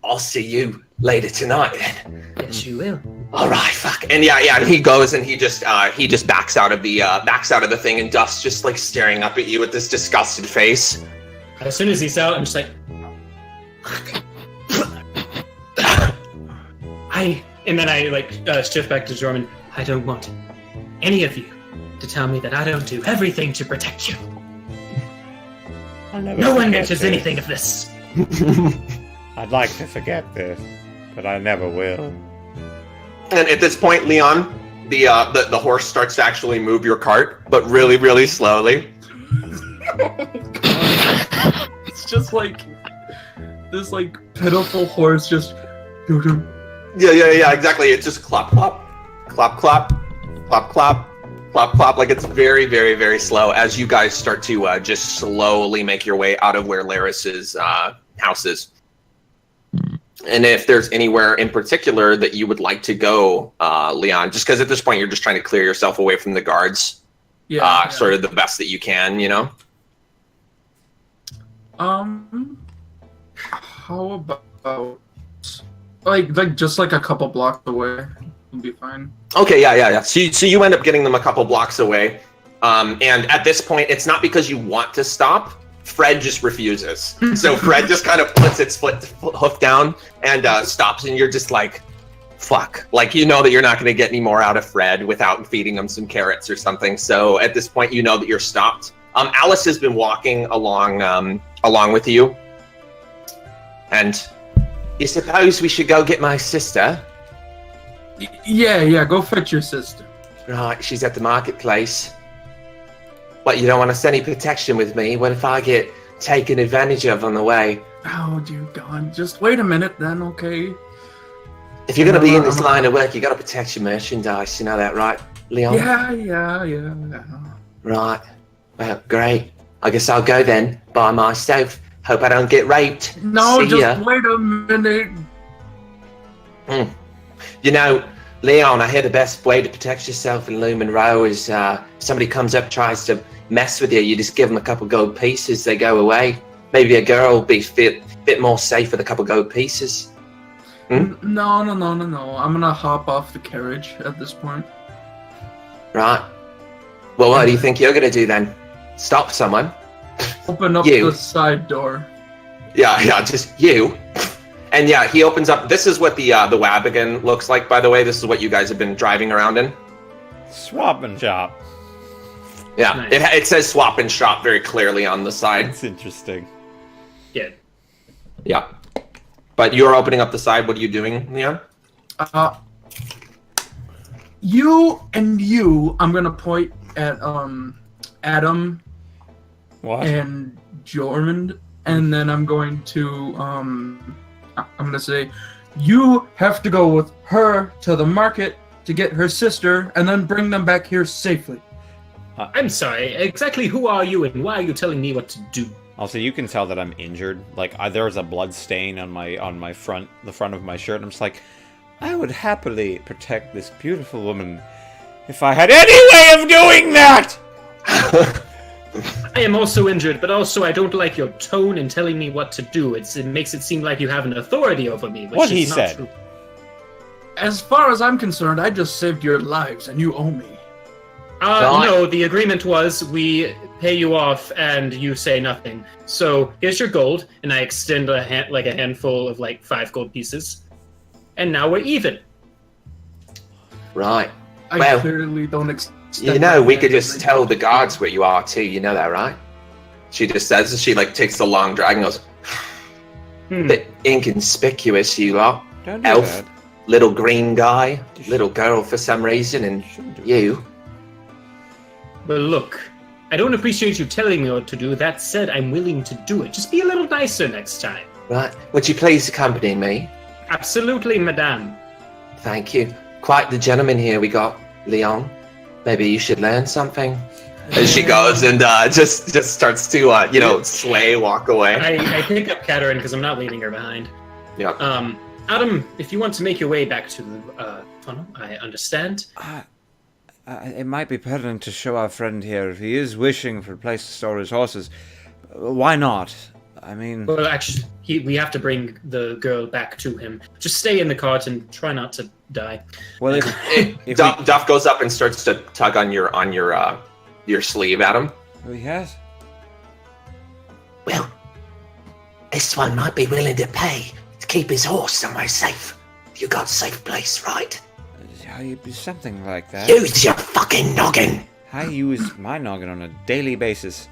I'll see you later tonight then." Yes, you will. All right, fuck. And yeah, and he goes and he just backs out of the thing, and Duff's just like staring up at you with this disgusted face. As soon as he's out, I'm just like, and then I like shift back to Jorman. I don't want any of you to tell me that I don't do everything to protect you. No one mentions anything of this. I'd like to forget this, but I never will. And at this point, Leon, the horse starts to actually move your cart, but really, really slowly. It's just like this like pitiful horse just. Yeah, exactly. It's just clop, clop, clop, clop, clop, clop, clop, clop. Like it's very, very, very slow as you guys start to just slowly make your way out of where Laris's house is. And if there's anywhere in particular that you would like to go, Leon, just because at this point you're just trying to clear yourself away from the guards, sort of the best that you can, you know? How about like just like a couple blocks away would be fine. Okay, yeah. So you end up getting them a couple blocks away, and at this point, it's not because you want to stop. Fred just refuses. So Fred just kind of puts its hoof down and stops, and you're just like, fuck. Like, you know that you're not going to get any more out of Fred without feeding him some carrots or something. So at this point, you know that you're stopped. Alice has been walking along with you. And you suppose we should go get my sister? Yeah, go fetch your sister. Right, she's at the marketplace. What, you don't want to send any protection with me? What if I get taken advantage of on the way? Oh, dear God. Just wait a minute then, okay? If you're going to be in this line of work, you got to protect your merchandise. You know that, right, Leon? Yeah. Right. Well, great. I guess I'll go then by myself. Hope I don't get raped. No, See just ya. wait a minute. You know, Leon, I hear the best way to protect yourself in Lumen Row is somebody comes up, tries to mess with you. You just give them a couple gold pieces, they go away. Maybe a girl will be bit more safe with a couple gold pieces. No. I'm gonna hop off the carriage at this point. Right. Well, what do you think you're gonna do then? Stop someone? Open up You. the side door. Yeah, just you. And yeah, he opens up. This is what the Wabigan looks like, by the way. This is what you guys have been driving around in. Swap and shop. Yeah, Nice. it says swap and shop very clearly on the side. That's interesting. Yeah. Yeah. But you're opening up the side. What are you doing, Leon? You and you, I'm gonna point at Adam What? and Jormund, and then I'm going to I'm gonna say, you have to go with her to the market to get her sister, and then bring them back here safely. I'm sorry. Exactly who are you and why are you telling me what to do? Also, you can tell that I'm injured. Like, there's a blood stain on the front of my shirt. And I'm just like, I would happily protect this beautiful woman if I had any way of doing that. I am also injured, but also I don't like your tone in telling me what to do. It makes it seem like you have an authority over me, which What is he not said. true. As far as I'm concerned, I just saved your lives, and you owe me. Right. No, the agreement was we pay you off and you say nothing. So here's your gold, and I extend a handful of 5 gold pieces, and now we're even. Right. I Well, clearly don't You know, we could just tell the guards where you are too. You know that, right? She just says, she takes the long drag and goes, bit inconspicuous, you lot. Don't do Elf, that. little green guy, little girl for some reason, and Shouldn't do you. But look, I don't appreciate you telling me what to do. That said, I'm willing to do it. Just be a little nicer next time. Right. Would you please accompany me? Absolutely, madame. Thank you. Quite the gentleman here we got, Leon. Maybe you should learn something. As she goes and just starts to, sway, walk away. I pick up Katerin because I'm not leaving her behind. Yeah. Adam, if you want to make your way back to the tunnel, I understand. It might be pertinent to show our friend here if he is wishing for a place to store his horses. Why not? I mean, Well, actually, we have to bring the girl back to him. Just stay in the cart and try not to die. well, if Duff goes up and starts to tug on your sleeve, Adam. yes. Well, this one might be willing to pay to keep his horse somewhere safe. You got a safe place, right? Something like that. Use your fucking noggin! I use my noggin on a daily basis.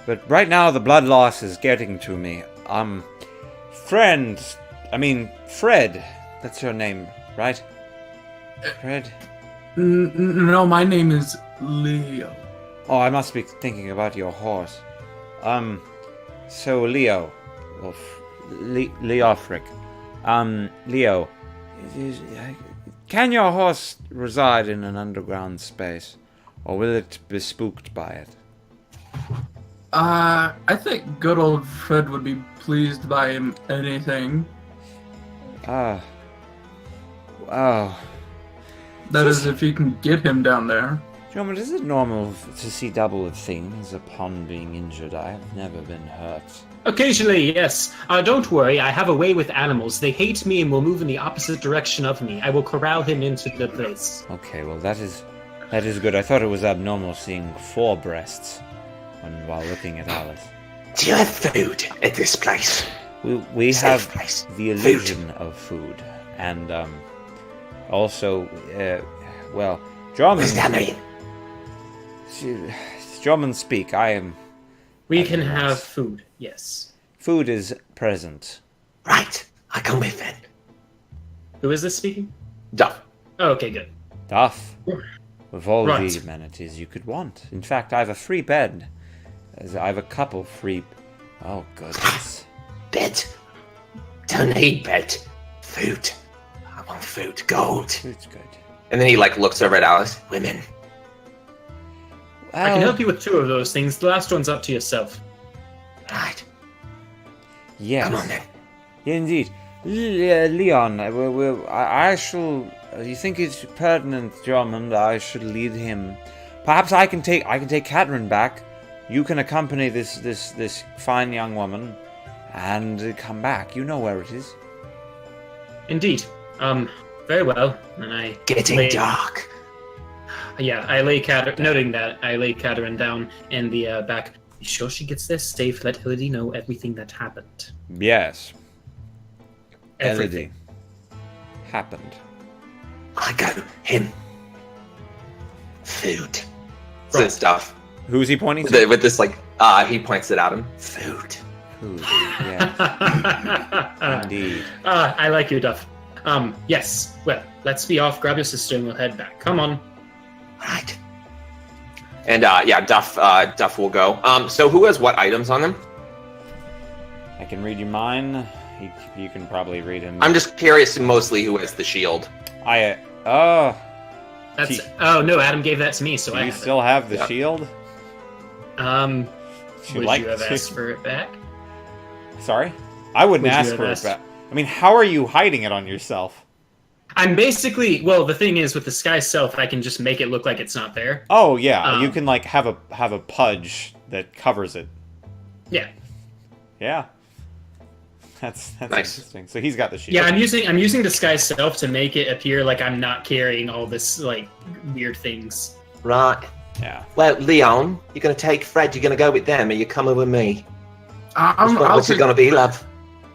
But right now the blood loss is getting to me. Fred. That's your name, right? Fred? No, my name is Leo. Oh, I must be thinking about your horse. So Leo. Leofric. Leo. Can your horse reside in an underground space? Or will it be spooked by it? I think good old Fred would be pleased by anything. Oh. That is, if you can get him down there. Gentlemen, is it normal to see double of things upon being injured? I have never been hurt. Occasionally, yes. Don't worry, I have a way with animals. They hate me and will move in the opposite direction of me. I will corral him into the place. Okay, well that is good. I thought it was abnormal seeing 4 breasts while looking at Alice. Do you have food at this place? We Safe have place. the illusion of food, and also, Drummond. What's that mean? Drummond speak. I am. We can have food, yes. Food is present. Right, I come with then. Who is this speaking? Duff. Oh, okay, good. Duff. With all Right. the amenities you could want. In fact, I have a free bed. I have a couple free. Oh goodness. Bed. Don't need bed. Food. I want food. Gold. Food's good. And then he looks over at Alice. Women. I can help you with 2 of those things. The last one's up to yourself. Right. Yes. Come on then. Yeah, indeed. Leon, I shall. You think it's pertinent, Drummond? I should lead him. Perhaps I can take Catherine back. You can accompany this fine young woman, and come back. You know where it is. Indeed. Very well. And I Getting dark. Yeah, I lay noting that I lay Catherine down in the back. Be sure she gets there safe. Let Elodie know everything that happened. Yes. Everything. Elodie. Happened. I go him. Food. Says stuff. Who's he pointing to? With this, like, he points it at him. Food. Food. Yes. Indeed. I like you, Duff. Yes. Well, let's be off. Grab your sister and we'll head back. Come on. Right. And Duff will go. So who has what items on them? I can read you mine. You can probably read him. I'm just curious mostly who has the shield. Oh, no, Adam gave that to me, so do I you have still have the shield? it. Would Would you have asked for it back? Sorry? I wouldn't Would you ask have for it asked- back. I mean, how are you hiding it on yourself? I'm basically the thing is with the Sky Self, I can just make it look like it's not there. Oh yeah, you can like have a pudge that covers it. Yeah. Yeah. That's Nice. interesting. So he's got the shield. Yeah, I'm using the Sky Self to make it appear like I'm not carrying all this like weird things. Right. Yeah. Well, Leon, you're going to take Fred. You're going to go with them, or you coming with me? What's it going to be, love?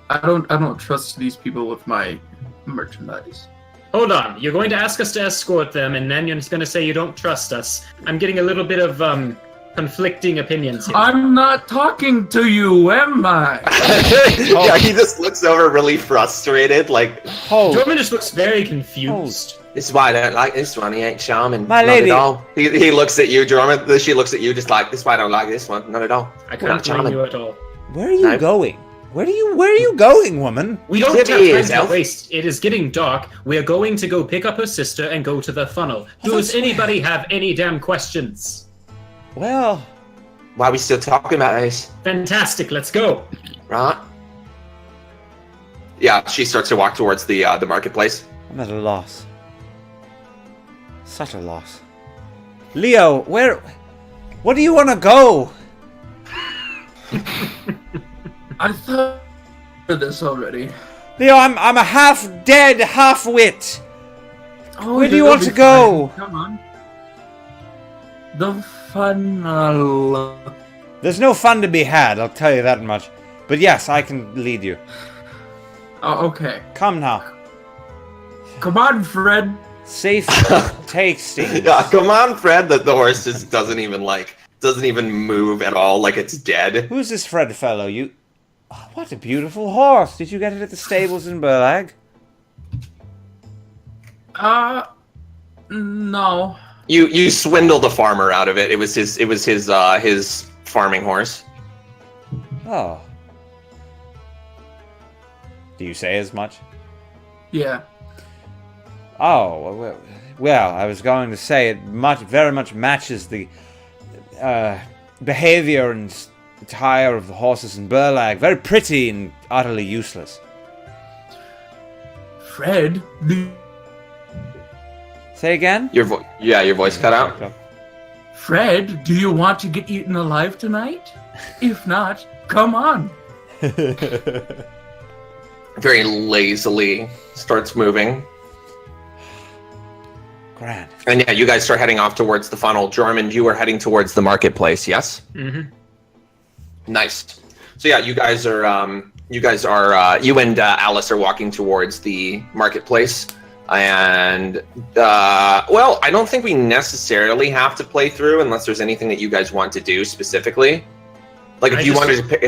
I don't trust these people with my merchandise. Hold on, you're going to ask us to escort them, and then you're just going to say you don't trust us. I'm getting a little bit of conflicting opinions here. I'm not talking to you, am I? Yeah, he just looks over really frustrated, like, Dorman just looks very confused. This is why I don't like this one. He ain't charming. My Not lady. at all. he looks at you, Jorman. She looks at you just like, this is why I don't like this one. Not at all. I Not can't blame charming. you at all. Where are you No. going? Where are you going, woman? We don't Give have me time his to elf. waste. It is getting dark. We are going to go pick up her sister and go to the funnel. Does anybody have any damn questions? Well, Why are we still talking about this? Fantastic, let's go. Right? Yeah, she starts to walk towards the marketplace. I'm at a loss. Such a loss. Leo, what do you want to go? I thought of this already. Leo, I'm a half-dead half-wit. Oh, Where do you it'll want be to go? fine. Come on. The funnel. There's no fun to be had, I'll tell you that much. But yes, I can lead you. Oh, okay. Come now. Come on, Fred. Safe tasting. Yeah, come on, Fred. The horse just doesn't even move at all, like it's dead. Who's this Fred fellow? Oh, what a beautiful horse. Did you get it at the stables in Burlag? No. You swindled a farmer out of it. It was his farming horse. Oh. Do you say as much? Yeah. Oh, well, I was going to say it very much matches the behavior and attire of the horses in Burlag. Very pretty and utterly useless. Fred, Say again? Your voice cut out. Fred, do you want to get eaten alive tonight? If not, come on. Very lazily starts moving. Grand. And yeah, you guys start heading off towards the funnel. Jormund, you are heading towards the marketplace, yes? Mm-hmm. Nice. So yeah, you and Alice are walking towards the marketplace. And, well, I don't think we necessarily have to play through unless there's anything that you guys want to do specifically. Like, if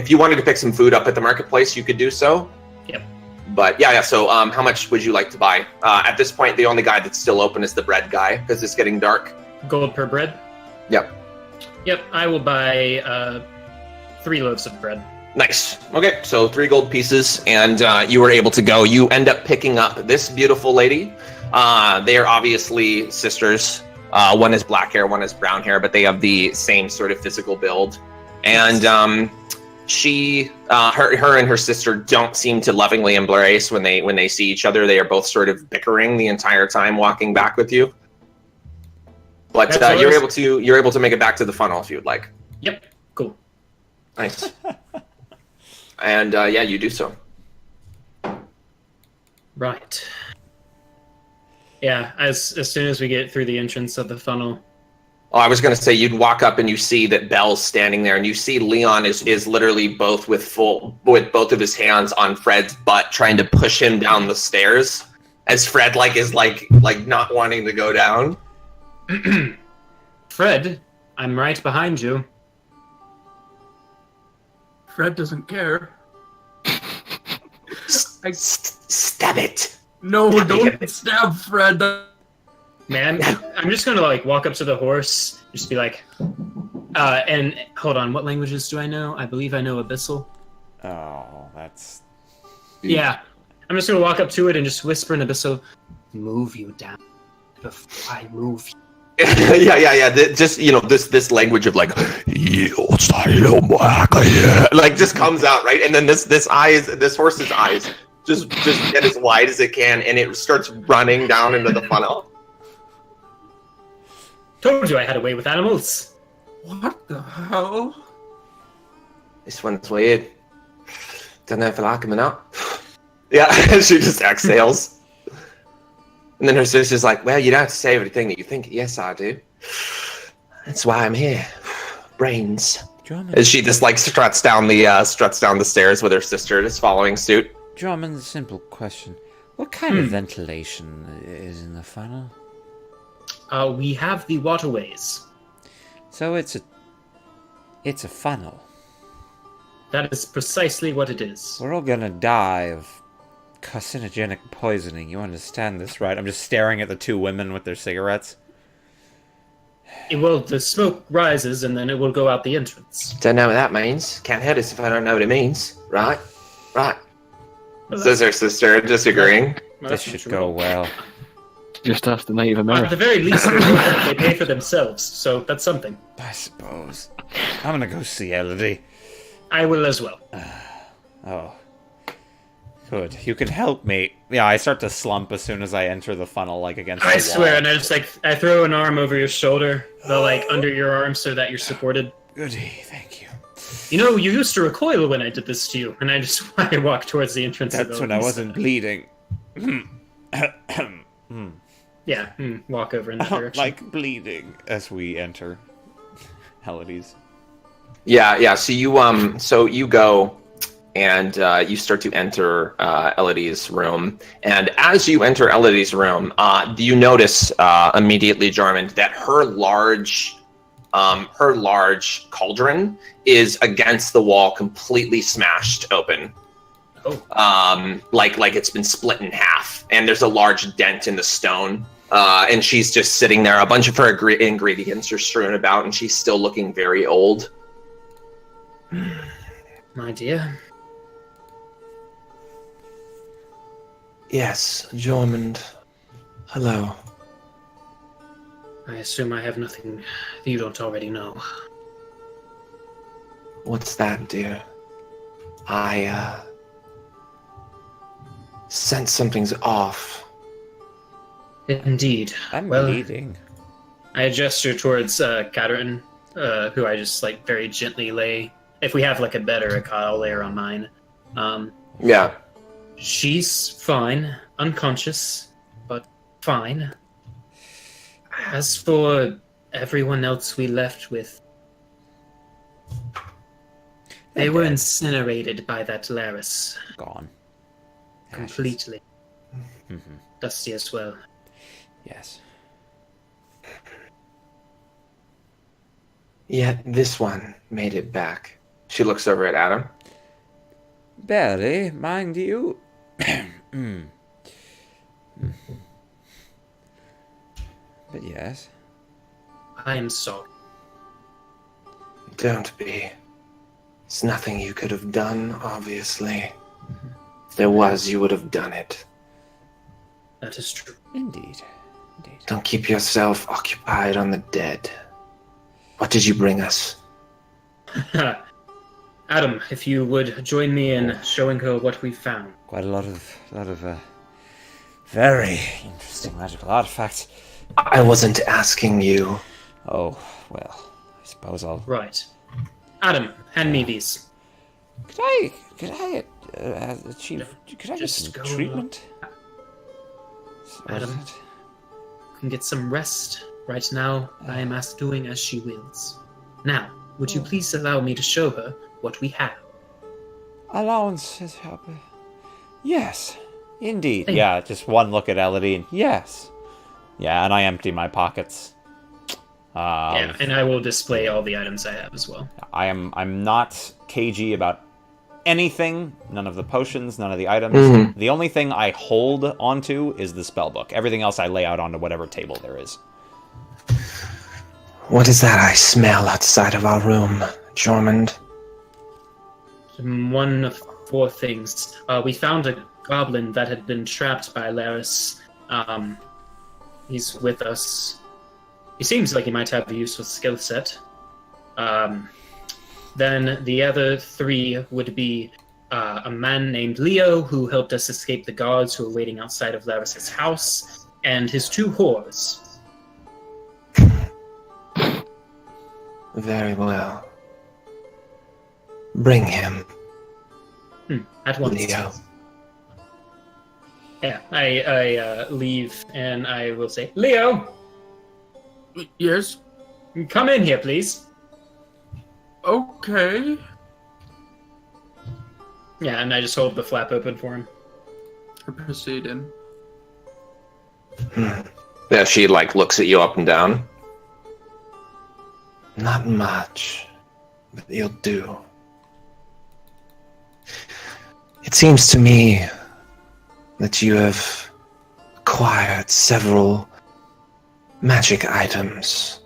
you wanted to pick some food up at the marketplace, you could do so. Yep. But yeah. So, how much would you like to buy? At this point, the only guy that's still open is the bread guy because it's getting dark. Gold per bread? Yep. Yep, I will buy 3 loaves of bread. Nice. Okay, so 3 gold pieces, and you were able to go. You end up picking up this beautiful lady. They are obviously sisters. One has black hair, one has brown hair, but they have the same sort of physical build. And her and her sister don't seem to lovingly embrace when they see each other. They are both sort of bickering the entire time walking back with you. But you're able to make it back to the funnel if you would like. Yep. Cool. Nice. And you do so. Right. Yeah, as soon as we get through the entrance of the funnel. Oh, I was going to say, you'd walk up and you see that Belle's standing there, and you see Leon is literally with both of his hands on Fred's butt, trying to push him down the stairs, as Fred is not wanting to go down. Fred, I'm right behind you. Fred doesn't care. Stab it. No, don't stab Fred. Man, I'm just gonna walk up to the horse, just be like, and hold on, what languages do I know? I believe I know Abyssal. Oh, that's... Yeah, I'm just gonna walk up to it and just whisper in Abyssal, move you down before I move you. yeah. Just this language of just comes out, right, and then this horse's eyes just get as wide as it can, and it starts running down into the funnel. Told you I had a way with animals. What the hell? This one's weird. Don't know if I like him or not. Yeah, she just exhales. And then her sister's like, well, you don't have to say everything that you think. Yes, I do. That's why I'm here. Brains. Drummond. As she just struts down the stairs with her sister just following suit. Drummond, simple question. What kind of ventilation is in the funnel? We have the waterways. So it's a funnel. That is precisely what it is. We're all gonna die of carcinogenic poisoning. You understand this, right? I'm just staring at the two women with their cigarettes. Well, the smoke rises and then it will go out the entrance. Don't know what that means. Can't hurt us if I don't know what it means. Right. Says her sister, disagreeing. This should go well. Just ask the Native At American. the very least, they pay for themselves, so that's something. I suppose. I'm gonna go see Elodie. I will as well. Oh. Good. You can help me. Yeah, I start to slump as soon as I enter the funnel, against the wall. I swear, and I just I throw an arm over your shoulder, under your arm so that you're supported. Goody, thank you. You know, you used to recoil when I did this to you, and I just walk towards the entrance. That's when I wasn't bleeding. Yeah, walk over in that I don't direction. like bleeding as we enter Elodie's. Yeah. So you go and you start to enter Elodie's room. And as you enter Elodie's room, you notice immediately, Jarman, that her large cauldron is against the wall, completely smashed open. Oh. Like it's been split in half, and there's a large dent in the stone. And she's just sitting there. A bunch of her ingredients are strewn about, and she's still looking very old. My dear. Yes, Jormund. Hello. I assume I have nothing you don't already know. What's that, dear? I sense something's off. Indeed. I'm bleeding. I gesture towards Katerin, who I just very gently lay. If we have a bed or a cot, I'll lay her on mine. Yeah. She's fine, unconscious, but fine. As for everyone else we left with, they were incinerated by that Laris. Gone. Completely. Dusty as well. Yes. Yet this one made it back. She looks over at Adam. Barely, mind you. But yes. I am sorry. Don't be. It's nothing you could have done, obviously. If there was, you would have done it. That is true. Indeed. Indeed. Don't keep yourself occupied on the dead. What did you bring us? Adam, if you would join me in showing her what we found. Quite a lot of very interesting magical artifacts. I wasn't asking you. Oh, well, I suppose I'll... Right. Adam, hand me these. Could I achieve... Could I get Just some go, treatment? Adam. You can get some rest. Right now, I am doing as she wills. Now, would you please allow me to show her what we have? Allowance is helping. Yes, indeed. Thank Yeah, just one look at Elodie, and yes. Yeah, and I empty my pockets. Yeah, and I will display all the items I have as well. I'm not cagey about anything. None of the potions, none of the items. The only thing I hold onto is the spellbook. Everything else I lay out onto whatever table there is. What is that I smell outside of our room, Jormund? One of 4 things. We found a goblin that had been trapped by Laris. He's with us. He seems like he might have a useful skill set. Then the other 3 would be a man named Leo, who helped us escape the guards who were waiting outside of Laris's house, and his 2 whores. Very well. Bring him, At once. Leo. Yeah, I leave and I will say, Leo, Yes. come in here, please. Okay. Yeah, and I just hold the flap open for him. I proceed in. Yeah, she looks at you up and down. Not much, but you'll do. It seems to me that you have acquired several magic items.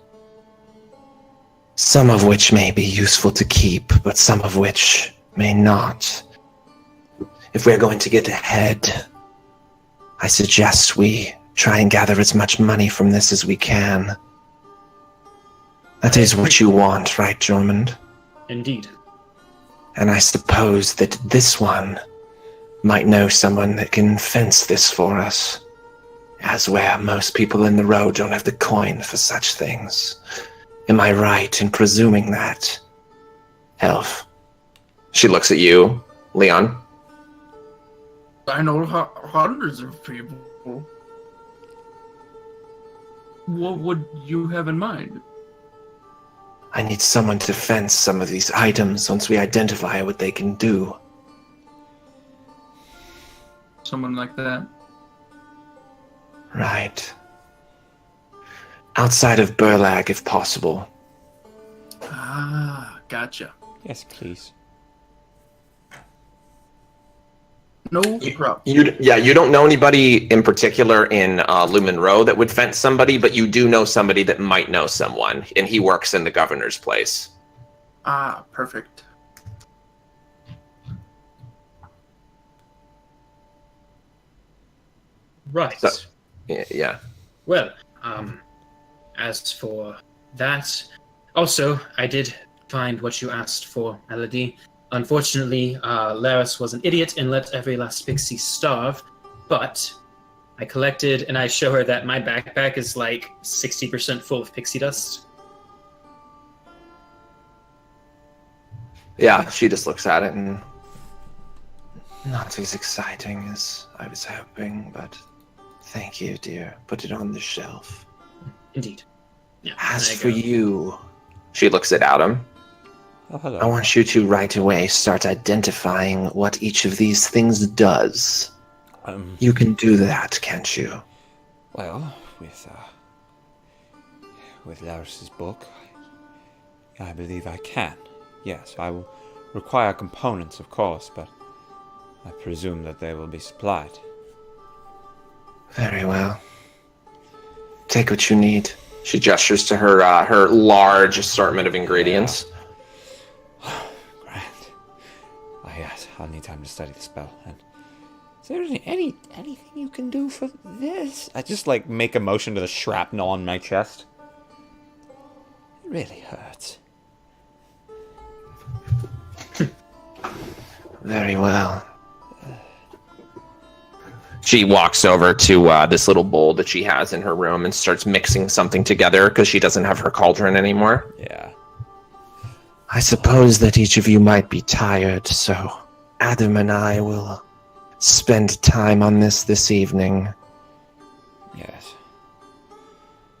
Some of which may be useful to keep, but some of which may not. If we're going to get ahead, I suggest we try and gather as much money from this as we can. That is what you want, right, Jormund? Indeed. And I suppose that this one might know someone that can fence this for us, as where most people in the road don't have the coin for such things. Am I right in presuming that, Elf? She looks at you, Leon. I know hundreds of people. What would you have in mind? I need someone to fence some of these items once we identify what they can do. Someone like that. Right. Outside of Burlag, if possible. Ah, gotcha. Yes, please. No problem. You don't know anybody in particular in Lumen Row that would fence somebody, but you do know somebody that might know someone, and he works in the governor's place. Ah, perfect. Right. So, yeah. Well, as for that, also, I did find what you asked for, Melody. Unfortunately, Laris was an idiot and let every last pixie starve, but I collected, and I show her that my backpack is like 60% full of pixie dust. Yeah, she just looks at it and... Not as exciting as I was hoping, but thank you, dear. Put it on the shelf. Indeed. Yeah, As and I for go, you... She looks at Adam. Oh, hello. I want you to right away start identifying what each of these things does. You can do that, can't you? Well, with Laris's book, I believe I can. Yes, I will require components, of course, but I presume that they will be supplied. Very well. Take what you need. She gestures to her her large assortment of ingredients. Grand. Yes, I'll need time to study the spell, and there anything you can do for this? I just like make a motion to the shrapnel on my chest. It really hurts. Very well. She walks over to this little bowl that she has in her room and starts mixing something together because she doesn't have her cauldron anymore. Yeah. I suppose that each of you might be tired, so Adam and I will spend time on this evening. Yes.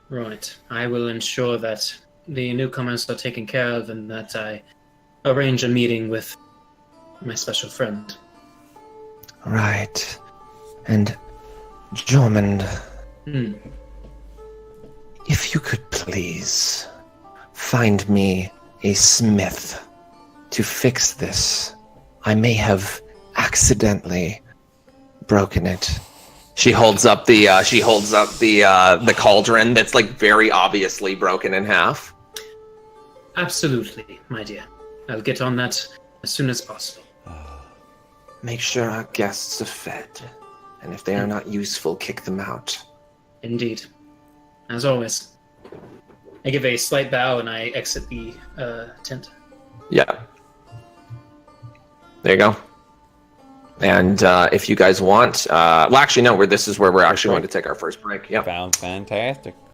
Right. I will ensure that the newcomers are taken care of and that I arrange a meeting with my special friend. Right. And, Jormund, if you could please find me a smith to fix this. I may have accidentally broken it. She holds up the cauldron that's like very obviously broken in half. Absolutely, my dear. I'll get on that as soon as possible. Make sure our guests are fed. And if they are not useful, kick them out. Indeed. As always. I give a slight bow and I exit the tent. Yeah. There you go. And if you guys want, well, actually, no. This is where we're actually going to take our first break. Yeah. Sounds fantastic.